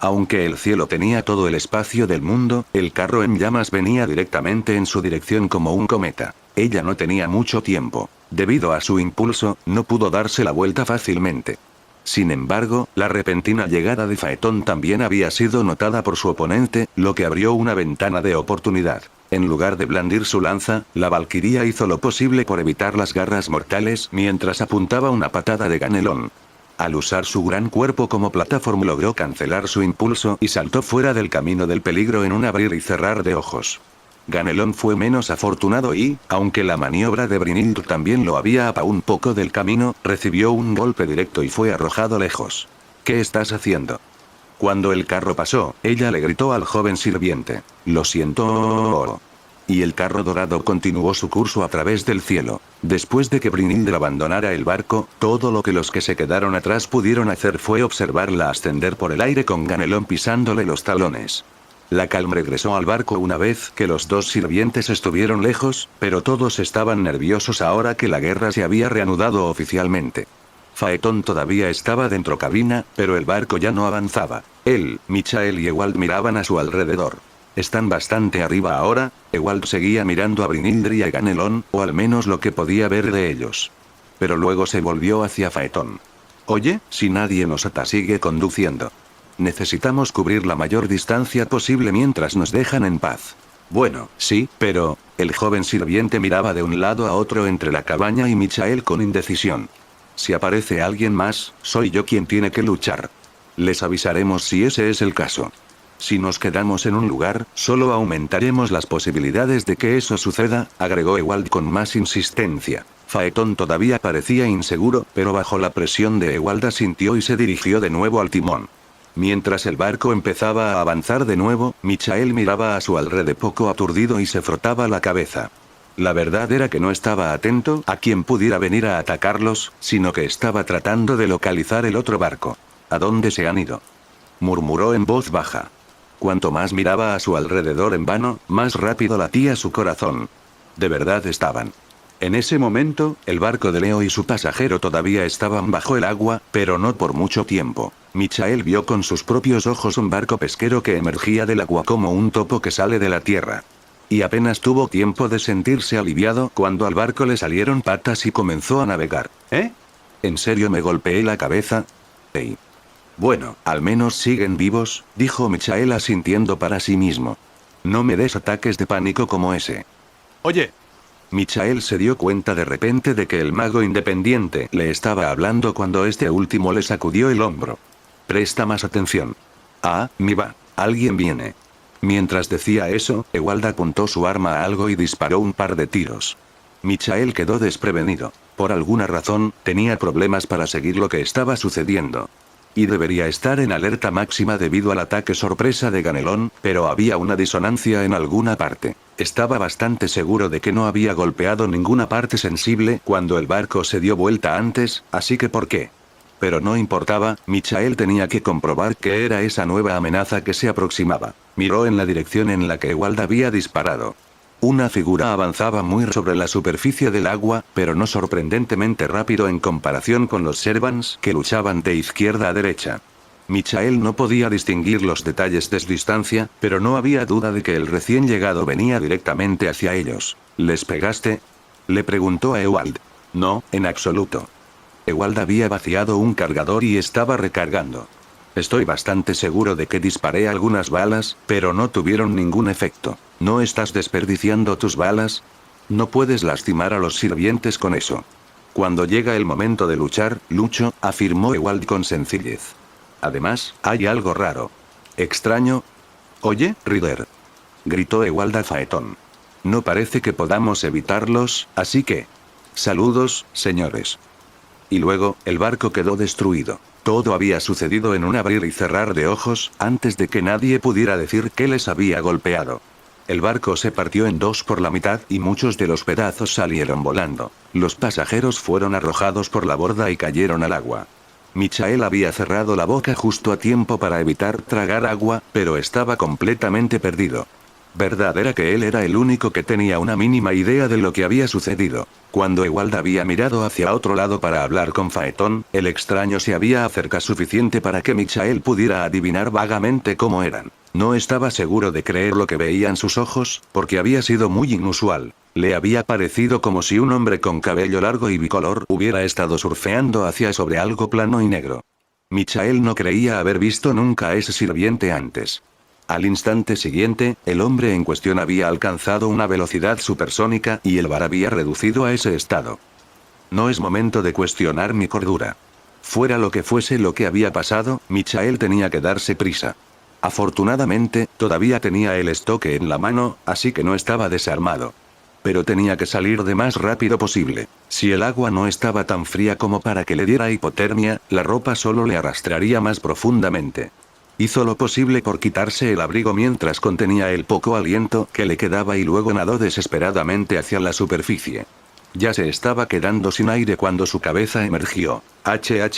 Aunque el cielo tenía todo el espacio del mundo, el carro en llamas venía directamente en su dirección como un cometa. Ella no tenía mucho tiempo. Debido a su impulso, no pudo darse la vuelta fácilmente. Sin embargo, la repentina llegada de Faetón también había sido notada por su oponente, lo que abrió una ventana de oportunidad. En lugar de blandir su lanza, la valquiria hizo lo posible por evitar las garras mortales mientras apuntaba una patada de Ganelón. Al usar su gran cuerpo como plataforma logró cancelar su impulso y saltó fuera del camino del peligro en un abrir y cerrar de ojos. Ganelón fue menos afortunado y, aunque la maniobra de Brynhildr también lo había apagado un poco del camino, recibió un golpe directo y fue arrojado lejos. ¿Qué estás haciendo? Cuando el carro pasó, ella le gritó al joven sirviente. Lo siento. Y el carro dorado continuó su curso a través del cielo. Después de que Brynhildr abandonara el barco, todo lo que los que se quedaron atrás pudieron hacer fue observarla ascender por el aire con Ganelón pisándole los talones. La calma regresó al barco una vez que los dos sirvientes estuvieron lejos, pero todos estaban nerviosos ahora que la guerra se había reanudado oficialmente. Faetón todavía estaba dentro cabina, pero el barco ya no avanzaba. Él, Michael y Ewald miraban a su alrededor. Están bastante arriba ahora. Ewald seguía mirando a Brynhildr y a Ganelón, o al menos lo que podía ver de ellos. Pero luego se volvió hacia Faetón. Oye, si nadie nos ata, sigue conduciendo. Necesitamos cubrir la mayor distancia posible mientras nos dejan en paz. Bueno, sí, pero... El joven sirviente miraba de un lado a otro entre la cabaña y Michael con indecisión. Si aparece alguien más, soy yo quien tiene que luchar. Les avisaremos si ese es el caso. Si nos quedamos en un lugar, solo aumentaremos las posibilidades de que eso suceda, agregó Ewald con más insistencia. Faetón todavía parecía inseguro, pero bajo la presión de Ewald asintió y se dirigió de nuevo al timón. Mientras el barco empezaba a avanzar de nuevo, Michael miraba a su alrededor poco aturdido y se frotaba la cabeza. La verdad era que no estaba atento a quien pudiera venir a atacarlos, sino que estaba tratando de localizar el otro barco. ¿A dónde se han ido?, murmuró en voz baja. Cuanto más miraba a su alrededor en vano, más rápido latía su corazón. De verdad estaban. En ese momento, el barco de Leo y su pasajero todavía estaban bajo el agua, pero no por mucho tiempo. Michael vio con sus propios ojos un barco pesquero que emergía del agua como un topo que sale de la tierra. Y apenas tuvo tiempo de sentirse aliviado cuando al barco le salieron patas y comenzó a navegar. ¿Eh? ¿En serio me golpeé la cabeza? Hey. Bueno, al menos siguen vivos, dijo Michael asintiendo para sí mismo. No me des ataques de pánico como ese. Oye. Michael se dio cuenta de repente de que el mago independiente le estaba hablando cuando este último le sacudió el hombro. Presta más atención. Ah, mi va. Alguien viene. Mientras decía eso, Ewald apuntó su arma a algo y disparó un par de tiros. Michael quedó desprevenido. Por alguna razón, tenía problemas para seguir lo que estaba sucediendo. Y debería estar en alerta máxima debido al ataque sorpresa de Ganelón, pero había una disonancia en alguna parte. Estaba bastante seguro de que no había golpeado ninguna parte sensible cuando el barco se dio vuelta antes, así que ¿por qué? Pero no importaba, Michael tenía que comprobar qué era esa nueva amenaza que se aproximaba. Miró en la dirección en la que Ewald había disparado. Una figura avanzaba muy sobre la superficie del agua, pero no sorprendentemente rápido en comparación con los Servants que luchaban de izquierda a derecha. Michael no podía distinguir los detalles desde distancia, pero no había duda de que el recién llegado venía directamente hacia ellos. ¿Les pegaste?, le preguntó a Ewald. No, en absoluto. Ewald había vaciado un cargador y estaba recargando. Estoy bastante seguro de que disparé algunas balas, pero no tuvieron ningún efecto. ¿No estás desperdiciando tus balas? No puedes lastimar a los sirvientes con eso. Cuando llega el momento de luchar, lucho, afirmó Ewald con sencillez. Además, hay algo raro. ¿Extraño? Oye, Ryder, gritó Ewald a Phaeton. No parece que podamos evitarlos, así que... Saludos, señores. Y luego, el barco quedó destruido. Todo había sucedido en un abrir y cerrar de ojos, antes de que nadie pudiera decir qué les había golpeado. El barco se partió en dos por la mitad y muchos de los pedazos salieron volando. Los pasajeros fueron arrojados por la borda y cayeron al agua. Michael había cerrado la boca justo a tiempo para evitar tragar agua, pero estaba completamente perdido. Verdad era que él era el único que tenía una mínima idea de lo que había sucedido. Cuando Ewald había mirado hacia otro lado para hablar con Phaeton, el extraño se había acercado suficiente para que Michael pudiera adivinar vagamente cómo eran. No estaba seguro de creer lo que veían sus ojos, porque había sido muy inusual. Le había parecido como si un hombre con cabello largo y bicolor hubiera estado surfeando hacia sobre algo plano y negro. Michael no creía haber visto nunca a ese sirviente antes. Al instante siguiente, el hombre en cuestión había alcanzado una velocidad supersónica y el bar había reducido a ese estado. No es momento de cuestionar mi cordura. Fuera lo que fuese lo que había pasado, Michael tenía que darse prisa. Afortunadamente, todavía tenía el estoque en la mano, así que no estaba desarmado. Pero tenía que salir de más rápido posible. Si el agua no estaba tan fría como para que le diera hipotermia, la ropa solo le arrastraría más profundamente. Hizo lo posible por quitarse el abrigo mientras contenía el poco aliento que le quedaba y luego nadó desesperadamente hacia la superficie. Ya se estaba quedando sin aire cuando su cabeza emergió. H.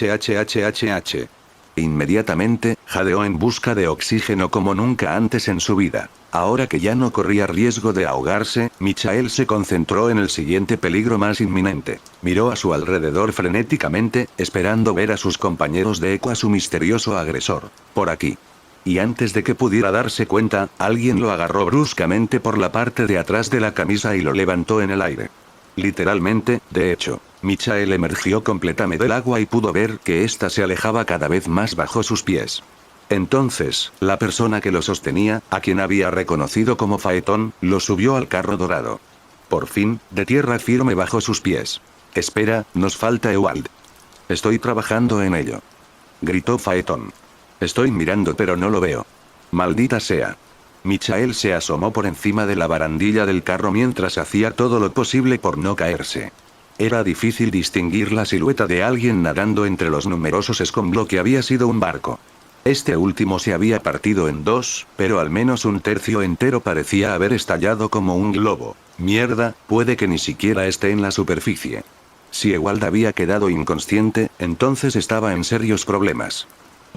Inmediatamente, jadeó en busca de oxígeno como nunca antes en su vida. Ahora que ya no corría riesgo de ahogarse, Michael se concentró en el siguiente peligro más inminente. Miró a su alrededor frenéticamente, esperando ver a sus compañeros de eco a su misterioso agresor. Por aquí. Y antes de que pudiera darse cuenta, alguien lo agarró bruscamente por la parte de atrás de la camisa y lo levantó en el aire. Literalmente, de hecho. Michael emergió completamente del agua y pudo ver que ésta se alejaba cada vez más bajo sus pies. Entonces, la persona que lo sostenía, a quien había reconocido como Phaeton, lo subió al carro dorado. Por fin, de tierra firme bajo sus pies. Espera, nos falta Ewald. Estoy trabajando en ello. Gritó Phaeton. Estoy mirando pero no lo veo. Maldita sea. Michael se asomó por encima de la barandilla del carro mientras hacía todo lo posible por no caerse. Era difícil distinguir la silueta de alguien nadando entre los numerosos escombros que había sido un barco. Este último se había partido en dos, pero al menos un tercio entero parecía haber estallado como un globo. Mierda, puede que ni siquiera esté en la superficie. Si Ewald había quedado inconsciente, entonces estaba en serios problemas.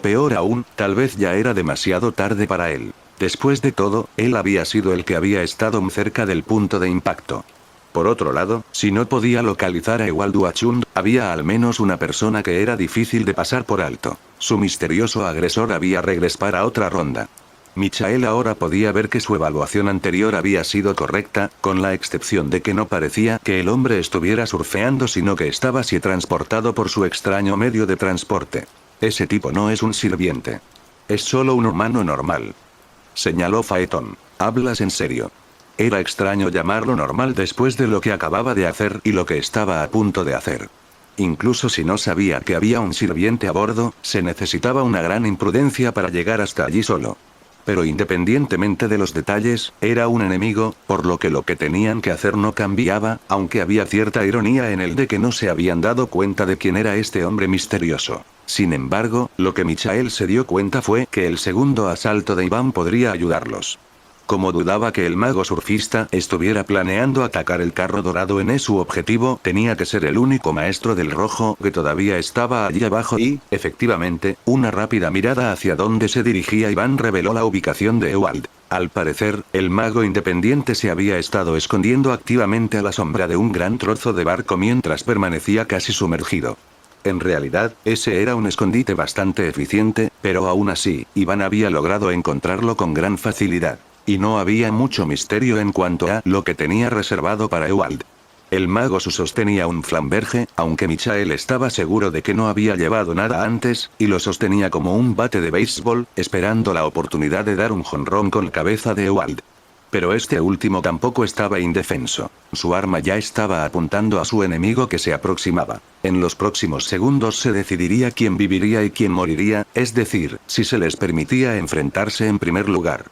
Peor aún, tal vez ya era demasiado tarde para él. Después de todo, él había sido el que había estado muy cerca del punto de impacto. Por otro lado, si no podía localizar a Ewald Wachund, había al menos una persona que era difícil de pasar por alto. Su misterioso agresor había regresado para otra ronda. Michael ahora podía ver que su evaluación anterior había sido correcta, con la excepción de que no parecía que el hombre estuviera surfeando sino que estaba siendo transportado por su extraño medio de transporte. Ese tipo no es un sirviente. Es solo un humano normal. Señaló Phaeton. ¿Hablas en serio? Era extraño llamarlo normal después de lo que acababa de hacer y lo que estaba a punto de hacer. Incluso si no sabía que había un sirviente a bordo, se necesitaba una gran imprudencia para llegar hasta allí solo. Pero independientemente de los detalles, era un enemigo, por lo que tenían que hacer no cambiaba, aunque había cierta ironía en el de que no se habían dado cuenta de quién era este hombre misterioso. Sin embargo, lo que Michael se dio cuenta fue que el segundo asalto de Iván podría ayudarlos. Como dudaba que el mago surfista estuviera planeando atacar el carro dorado en su objetivo, tenía que ser el único maestro del rojo que todavía estaba allí abajo y, efectivamente, una rápida mirada hacia donde se dirigía Iván reveló la ubicación de Ewald. Al parecer, el mago independiente se había estado escondiendo activamente a la sombra de un gran trozo de barco mientras permanecía casi sumergido. En realidad, ese era un escondite bastante eficiente, pero aún así, Iván había logrado encontrarlo con gran facilidad. Y no había mucho misterio en cuanto a lo que tenía reservado para Ewald. El mago Su sostenía un flamberge, aunque Michael estaba seguro de que no había llevado nada antes, y lo sostenía como un bate de béisbol, esperando la oportunidad de dar un jonrón con la cabeza de Ewald. Pero este último tampoco estaba indefenso. Su arma ya estaba apuntando a su enemigo que se aproximaba. En los próximos segundos se decidiría quién viviría y quién moriría, es decir, si se les permitía enfrentarse en primer lugar.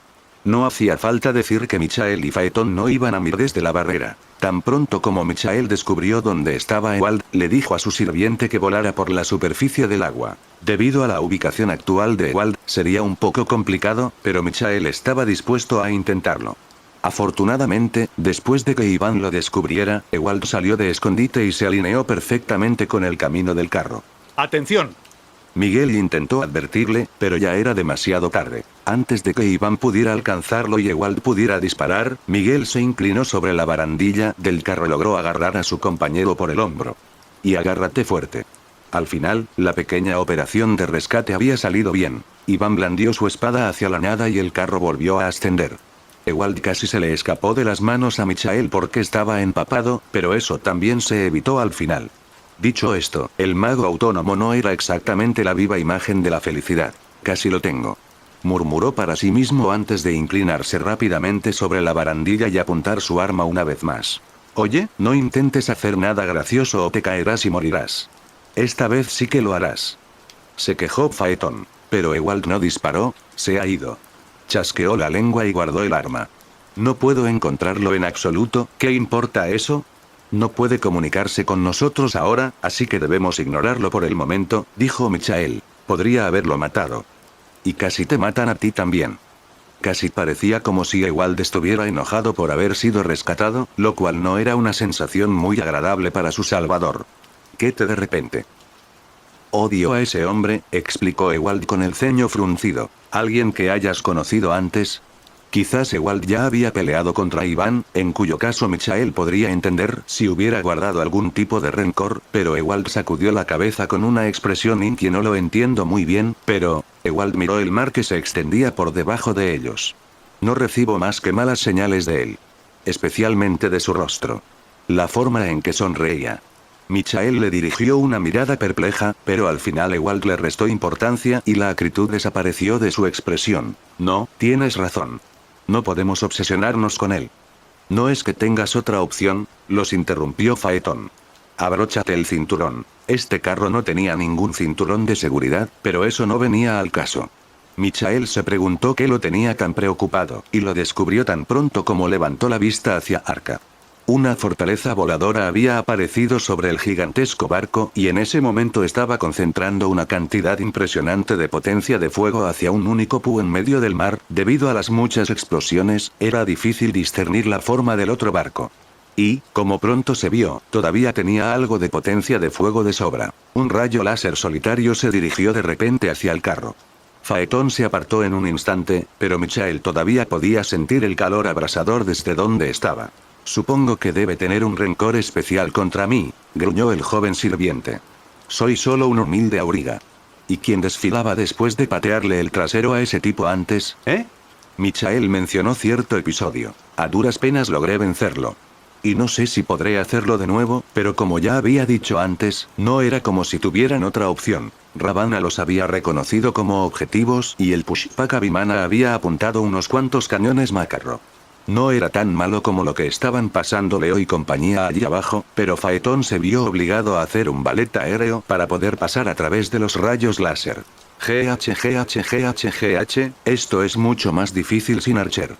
No hacía falta decir que Michael y Phaeton no iban a mirar desde la barrera. Tan pronto como Michael descubrió dónde estaba Ewald, le dijo a su sirviente que volara por la superficie del agua. Debido a la ubicación actual de Ewald, sería un poco complicado, pero Michael estaba dispuesto a intentarlo. Afortunadamente, después de que Iván lo descubriera, Ewald salió de escondite y se alineó perfectamente con el camino del carro.
¡Atención!
Miguel intentó advertirle, pero ya era demasiado tarde. Antes de que Iván pudiera alcanzarlo y Ewald pudiera disparar, Miguel se inclinó sobre la barandilla del carro y logró agarrar a su compañero por el hombro. Y agárrate fuerte. Al final, la pequeña operación de rescate había salido bien. Iván blandió su espada hacia la nada y el carro volvió a ascender. Ewald casi se le escapó de las manos a Michael porque estaba empapado, pero eso también se evitó al final. Dicho esto, el mago autónomo no era exactamente la viva imagen de la felicidad. Casi lo tengo. Murmuró para sí mismo antes de inclinarse rápidamente sobre la barandilla y apuntar su arma una vez más. Oye, no intentes hacer nada gracioso o te caerás y morirás. Esta vez sí que lo harás. Se quejó Phaeton. Pero Ewald no disparó, se ha ido. Chasqueó la lengua y guardó el arma. No puedo encontrarlo en absoluto, ¿qué importa eso? No puede comunicarse con nosotros ahora, así que debemos ignorarlo por el momento, dijo Michael. Podría haberlo matado. Y casi te matan a ti también. Casi parecía como si Ewald estuviera enojado por haber sido rescatado, lo cual no era una sensación muy agradable para su salvador. ¿Qué te de repente? Odio a ese hombre, explicó Ewald con el ceño fruncido. ¿Alguien que hayas conocido antes? Quizás Ewald ya había peleado contra Iván, en cuyo caso Michael podría entender si hubiera guardado algún tipo de rencor, pero Ewald sacudió la cabeza con una expresión inquieta. No lo entiendo muy bien, pero... Ewald miró el mar que se extendía por debajo de ellos. No recibo más que malas señales de él. Especialmente de su rostro. La forma en que sonreía. Michael le dirigió una mirada perpleja, pero al final Ewald le restó importancia y la acritud desapareció de su expresión. No, tienes razón. No podemos obsesionarnos con él. No es que tengas otra opción, los interrumpió Phaeton. Abróchate el cinturón. Este carro no tenía ningún cinturón de seguridad, pero eso no venía al caso. Michael se preguntó qué lo tenía tan preocupado, y lo descubrió tan pronto como levantó la vista hacia Arca. Una fortaleza voladora había aparecido sobre el gigantesco barco y en ese momento estaba concentrando una cantidad impresionante de potencia de fuego hacia un único pu en medio del mar. Debido a las muchas explosiones, era difícil discernir la forma del otro barco. Y, como pronto se vio, todavía tenía algo de potencia de fuego de sobra. Un rayo láser solitario se dirigió de repente hacia el carro. Phaeton se apartó en un instante, pero Michael todavía podía sentir el calor abrasador desde donde estaba. Supongo que debe tener un rencor especial contra mí, gruñó el joven sirviente. Soy solo un humilde auriga. ¿Y quién desfilaba después de patearle el trasero a ese tipo antes, eh? Michael mencionó cierto episodio. A duras penas logré vencerlo. Y no sé si podré hacerlo de nuevo, pero como ya había dicho antes, no era como si tuvieran otra opción. Ravana los había reconocido como objetivos y el Pushpaka Vimana había apuntado unos cuantos cañones Macarro. No era tan malo como lo que estaban pasando Leo y compañía allí abajo, pero Phaeton se vio obligado a hacer un ballet aéreo para poder pasar a través de los rayos láser. GH, esto es mucho más difícil sin Archer.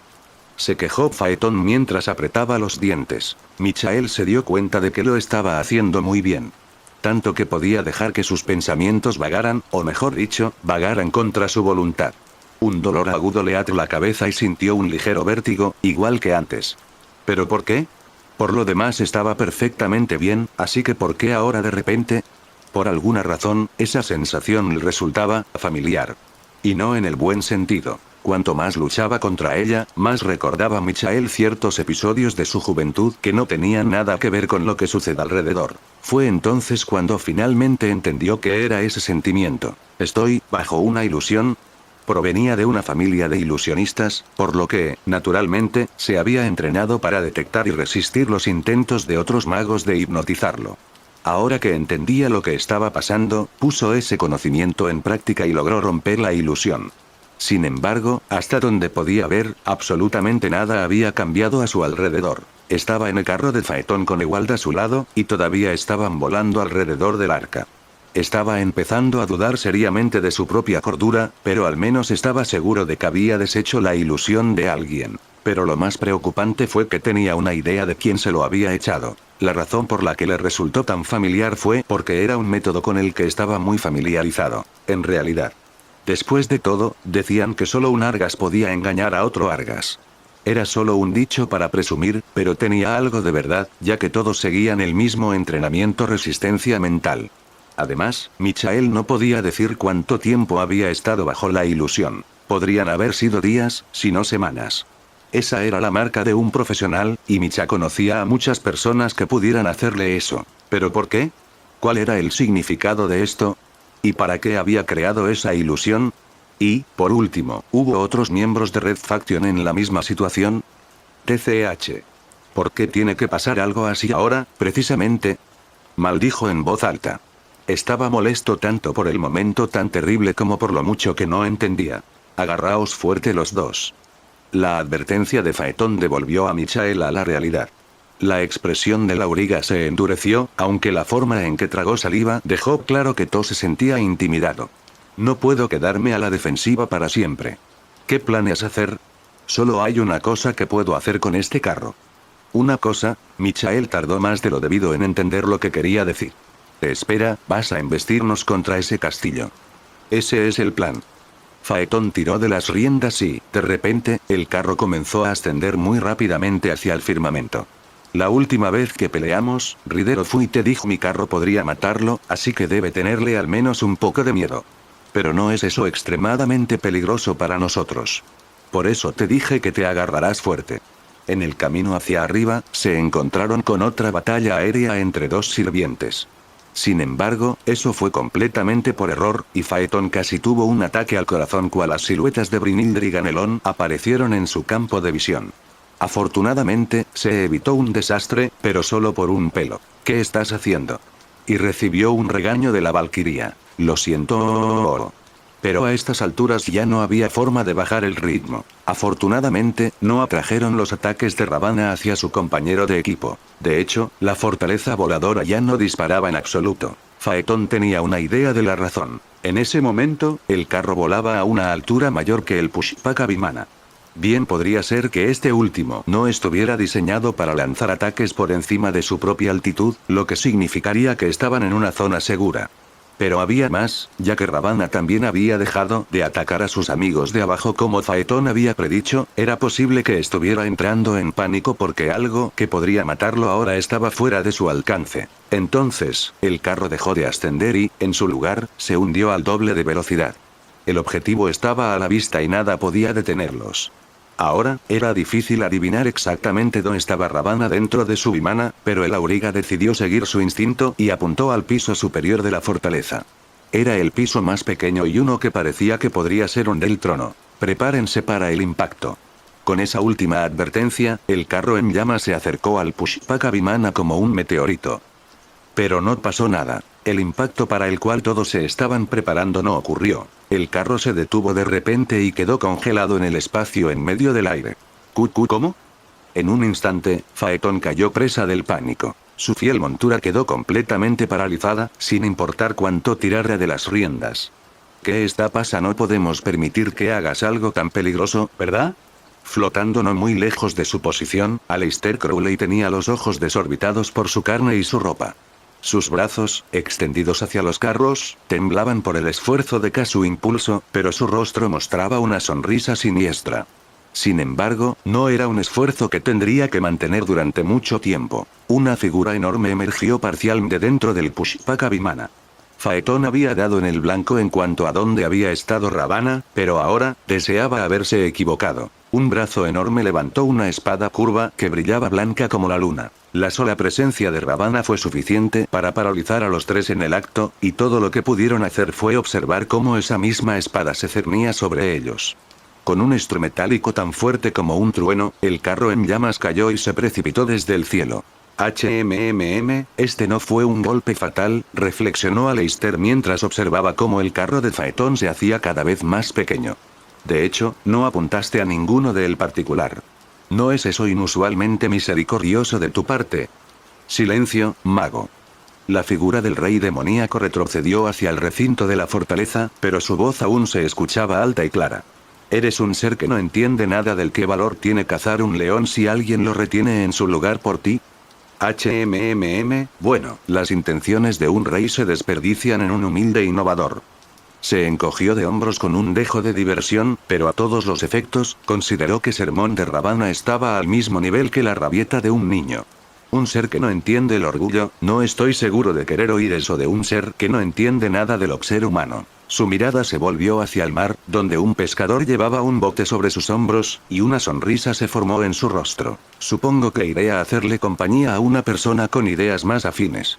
Se quejó Phaeton mientras apretaba los dientes. Michael se dio cuenta de que lo estaba haciendo muy bien. Tanto que podía dejar que sus pensamientos vagaran, o mejor dicho, vagaran contra su voluntad. Un dolor agudo le ató la cabeza y sintió un ligero vértigo, igual que antes. ¿Pero por qué? Por lo demás estaba perfectamente bien, así que ¿por qué ahora de repente? Por alguna razón, esa sensación le resultaba familiar. Y no en el buen sentido. Cuanto más luchaba contra ella, más recordaba Michael ciertos episodios de su juventud que no tenían nada que ver con lo que sucede alrededor. Fue entonces cuando finalmente entendió qué era ese sentimiento. ¿Estoy bajo una ilusión? Provenía de una familia de ilusionistas, por lo que, naturalmente, se había entrenado para detectar y resistir los intentos de otros magos de hipnotizarlo. Ahora que entendía lo que estaba pasando, puso ese conocimiento en práctica y logró romper la ilusión. Sin embargo, hasta donde podía ver, absolutamente nada había cambiado a su alrededor. Estaba en el carro de Faetón con Ewald a su lado, y todavía estaban volando alrededor del arca. Estaba empezando a dudar seriamente de su propia cordura, pero al menos estaba seguro de que había deshecho la ilusión de alguien. Pero lo más preocupante fue que tenía una idea de quién se lo había echado. La razón por la que le resultó tan familiar fue porque era un método con el que estaba muy familiarizado. En realidad. Después de todo, decían que solo un Argas podía engañar a otro Argas. Era solo un dicho para presumir, pero tenía algo de verdad, ya que todos seguían el mismo entrenamiento resistencia mental. Además, Michael no podía decir cuánto tiempo había estado bajo la ilusión. Podrían haber sido días, si no semanas. Esa era la marca de un profesional, y Micha conocía a muchas personas que pudieran hacerle eso. ¿Pero por qué? ¿Cuál era el significado de esto? ¿Y para qué había creado esa ilusión? Y, por último, ¿hubo otros miembros de Red Faction en la misma situación? TCH. ¿Por qué tiene que pasar algo así ahora, precisamente? Maldijo en voz alta. Estaba molesto tanto por el momento tan terrible como por lo mucho que no entendía. Agarraos fuerte los dos. La advertencia de Faetón devolvió a Michael a la realidad. La expresión de la auriga se endureció, aunque la forma en que tragó saliva dejó claro que To se sentía intimidado. No puedo quedarme a la defensiva para siempre. ¿Qué planeas hacer? Solo hay una cosa que puedo hacer con este carro. Una cosa. Michael tardó más de lo debido en entender lo que quería decir. Espera, vas a embestirnos contra ese castillo. Ese es el plan. Faetón tiró de las riendas y, de repente, el carro comenzó a ascender muy rápidamente hacia el firmamento. La última vez que peleamos, Ridero fui y te dijo mi carro podría matarlo, así que debe tenerle al menos un poco de miedo. Pero no es eso extremadamente peligroso para nosotros. Por eso te dije que te agarrarás fuerte. En el camino hacia arriba, se encontraron con otra batalla aérea entre dos sirvientes. Sin embargo, eso fue completamente por error, y Faetón casi tuvo un ataque al corazón cual las siluetas de Brynhildr y Ganelón aparecieron en su campo de visión. Afortunadamente, se evitó un desastre, pero solo por un pelo. ¿Qué estás haciendo? Y recibió un regaño de la Valquiria. Lo siento. Pero a estas alturas ya no había forma de bajar el ritmo. Afortunadamente, no atrajeron los ataques de Ravana hacia su compañero de equipo. De hecho, la fortaleza voladora ya no disparaba en absoluto. Faetón tenía una idea de la razón. En ese momento, el carro volaba a una altura mayor que el Pushpaka Vimana. Bien podría ser que este último no estuviera diseñado para lanzar ataques por encima de su propia altitud, lo que significaría que estaban en una zona segura. Pero había más, ya que Ravana también había dejado de atacar a sus amigos de abajo como Faetón había predicho, era posible que estuviera entrando en pánico porque algo que podría matarlo ahora estaba fuera de su alcance. Entonces, el carro dejó de ascender y, en su lugar, se hundió al doble de velocidad. El objetivo estaba a la vista y nada podía detenerlos. Ahora, era difícil adivinar exactamente dónde estaba Ravana dentro de su vimana, pero el auriga decidió seguir su instinto y apuntó al piso superior de la fortaleza. Era el piso más pequeño y uno que parecía que podría ser un del trono. Prepárense para el impacto. Con esa última advertencia, el carro en llamas se acercó al Pushpaka Vimana como un meteorito. Pero no pasó nada. El impacto para el cual todos se estaban preparando no ocurrió. El carro se detuvo de repente y quedó congelado en el espacio en medio del aire. ¿Cómo? En un instante, Faetón cayó presa del pánico. Su fiel montura quedó completamente paralizada, sin importar cuánto tirara de las riendas. ¿Qué está pasando? No podemos permitir que hagas algo tan peligroso, ¿verdad? Flotando no muy lejos de su posición, Aleister Crowley tenía los ojos desorbitados por su carne y su ropa. Sus brazos, extendidos hacia los carros, temblaban por el esfuerzo de su impulso, pero su rostro mostraba una sonrisa siniestra. Sin embargo, no era un esfuerzo que tendría que mantener durante mucho tiempo. Una figura enorme emergió parcialmente dentro del Pushpaka Vimana. Faetón había dado en el blanco en cuanto a dónde había estado Ravana, pero ahora, deseaba haberse equivocado. Un brazo enorme levantó una espada curva que brillaba blanca como la luna. La sola presencia de Ravana fue suficiente para paralizar a los tres en el acto, y todo lo que pudieron hacer fue observar cómo esa misma espada se cernía sobre ellos. Con un estruendo metálico tan fuerte como un trueno, el carro en llamas cayó y se precipitó desde el cielo. Este no fue un golpe fatal, reflexionó Aleister mientras observaba cómo el carro de Phaeton se hacía cada vez más pequeño. De hecho, no apuntaste a ninguno del particular. ¿No es eso inusualmente misericordioso de tu parte? Silencio, mago. La figura del rey demoníaco retrocedió hacia el recinto de la fortaleza, pero su voz aún se escuchaba alta y clara. Eres un ser que no entiende nada del qué valor tiene cazar un león si alguien lo retiene en su lugar por ti. Bueno, las intenciones de un rey se desperdician en un humilde innovador. Se encogió de hombros con un dejo de diversión, pero a todos los efectos, consideró que Sermón de Ravana estaba al mismo nivel que la rabieta de un niño. Un ser que no entiende el orgullo, no estoy seguro de querer oír eso de un ser que no entiende nada del ser humano. Su mirada se volvió hacia el mar, donde un pescador llevaba un bote sobre sus hombros, y una sonrisa se formó en su rostro. Supongo que iré a hacerle compañía a una persona con ideas más afines.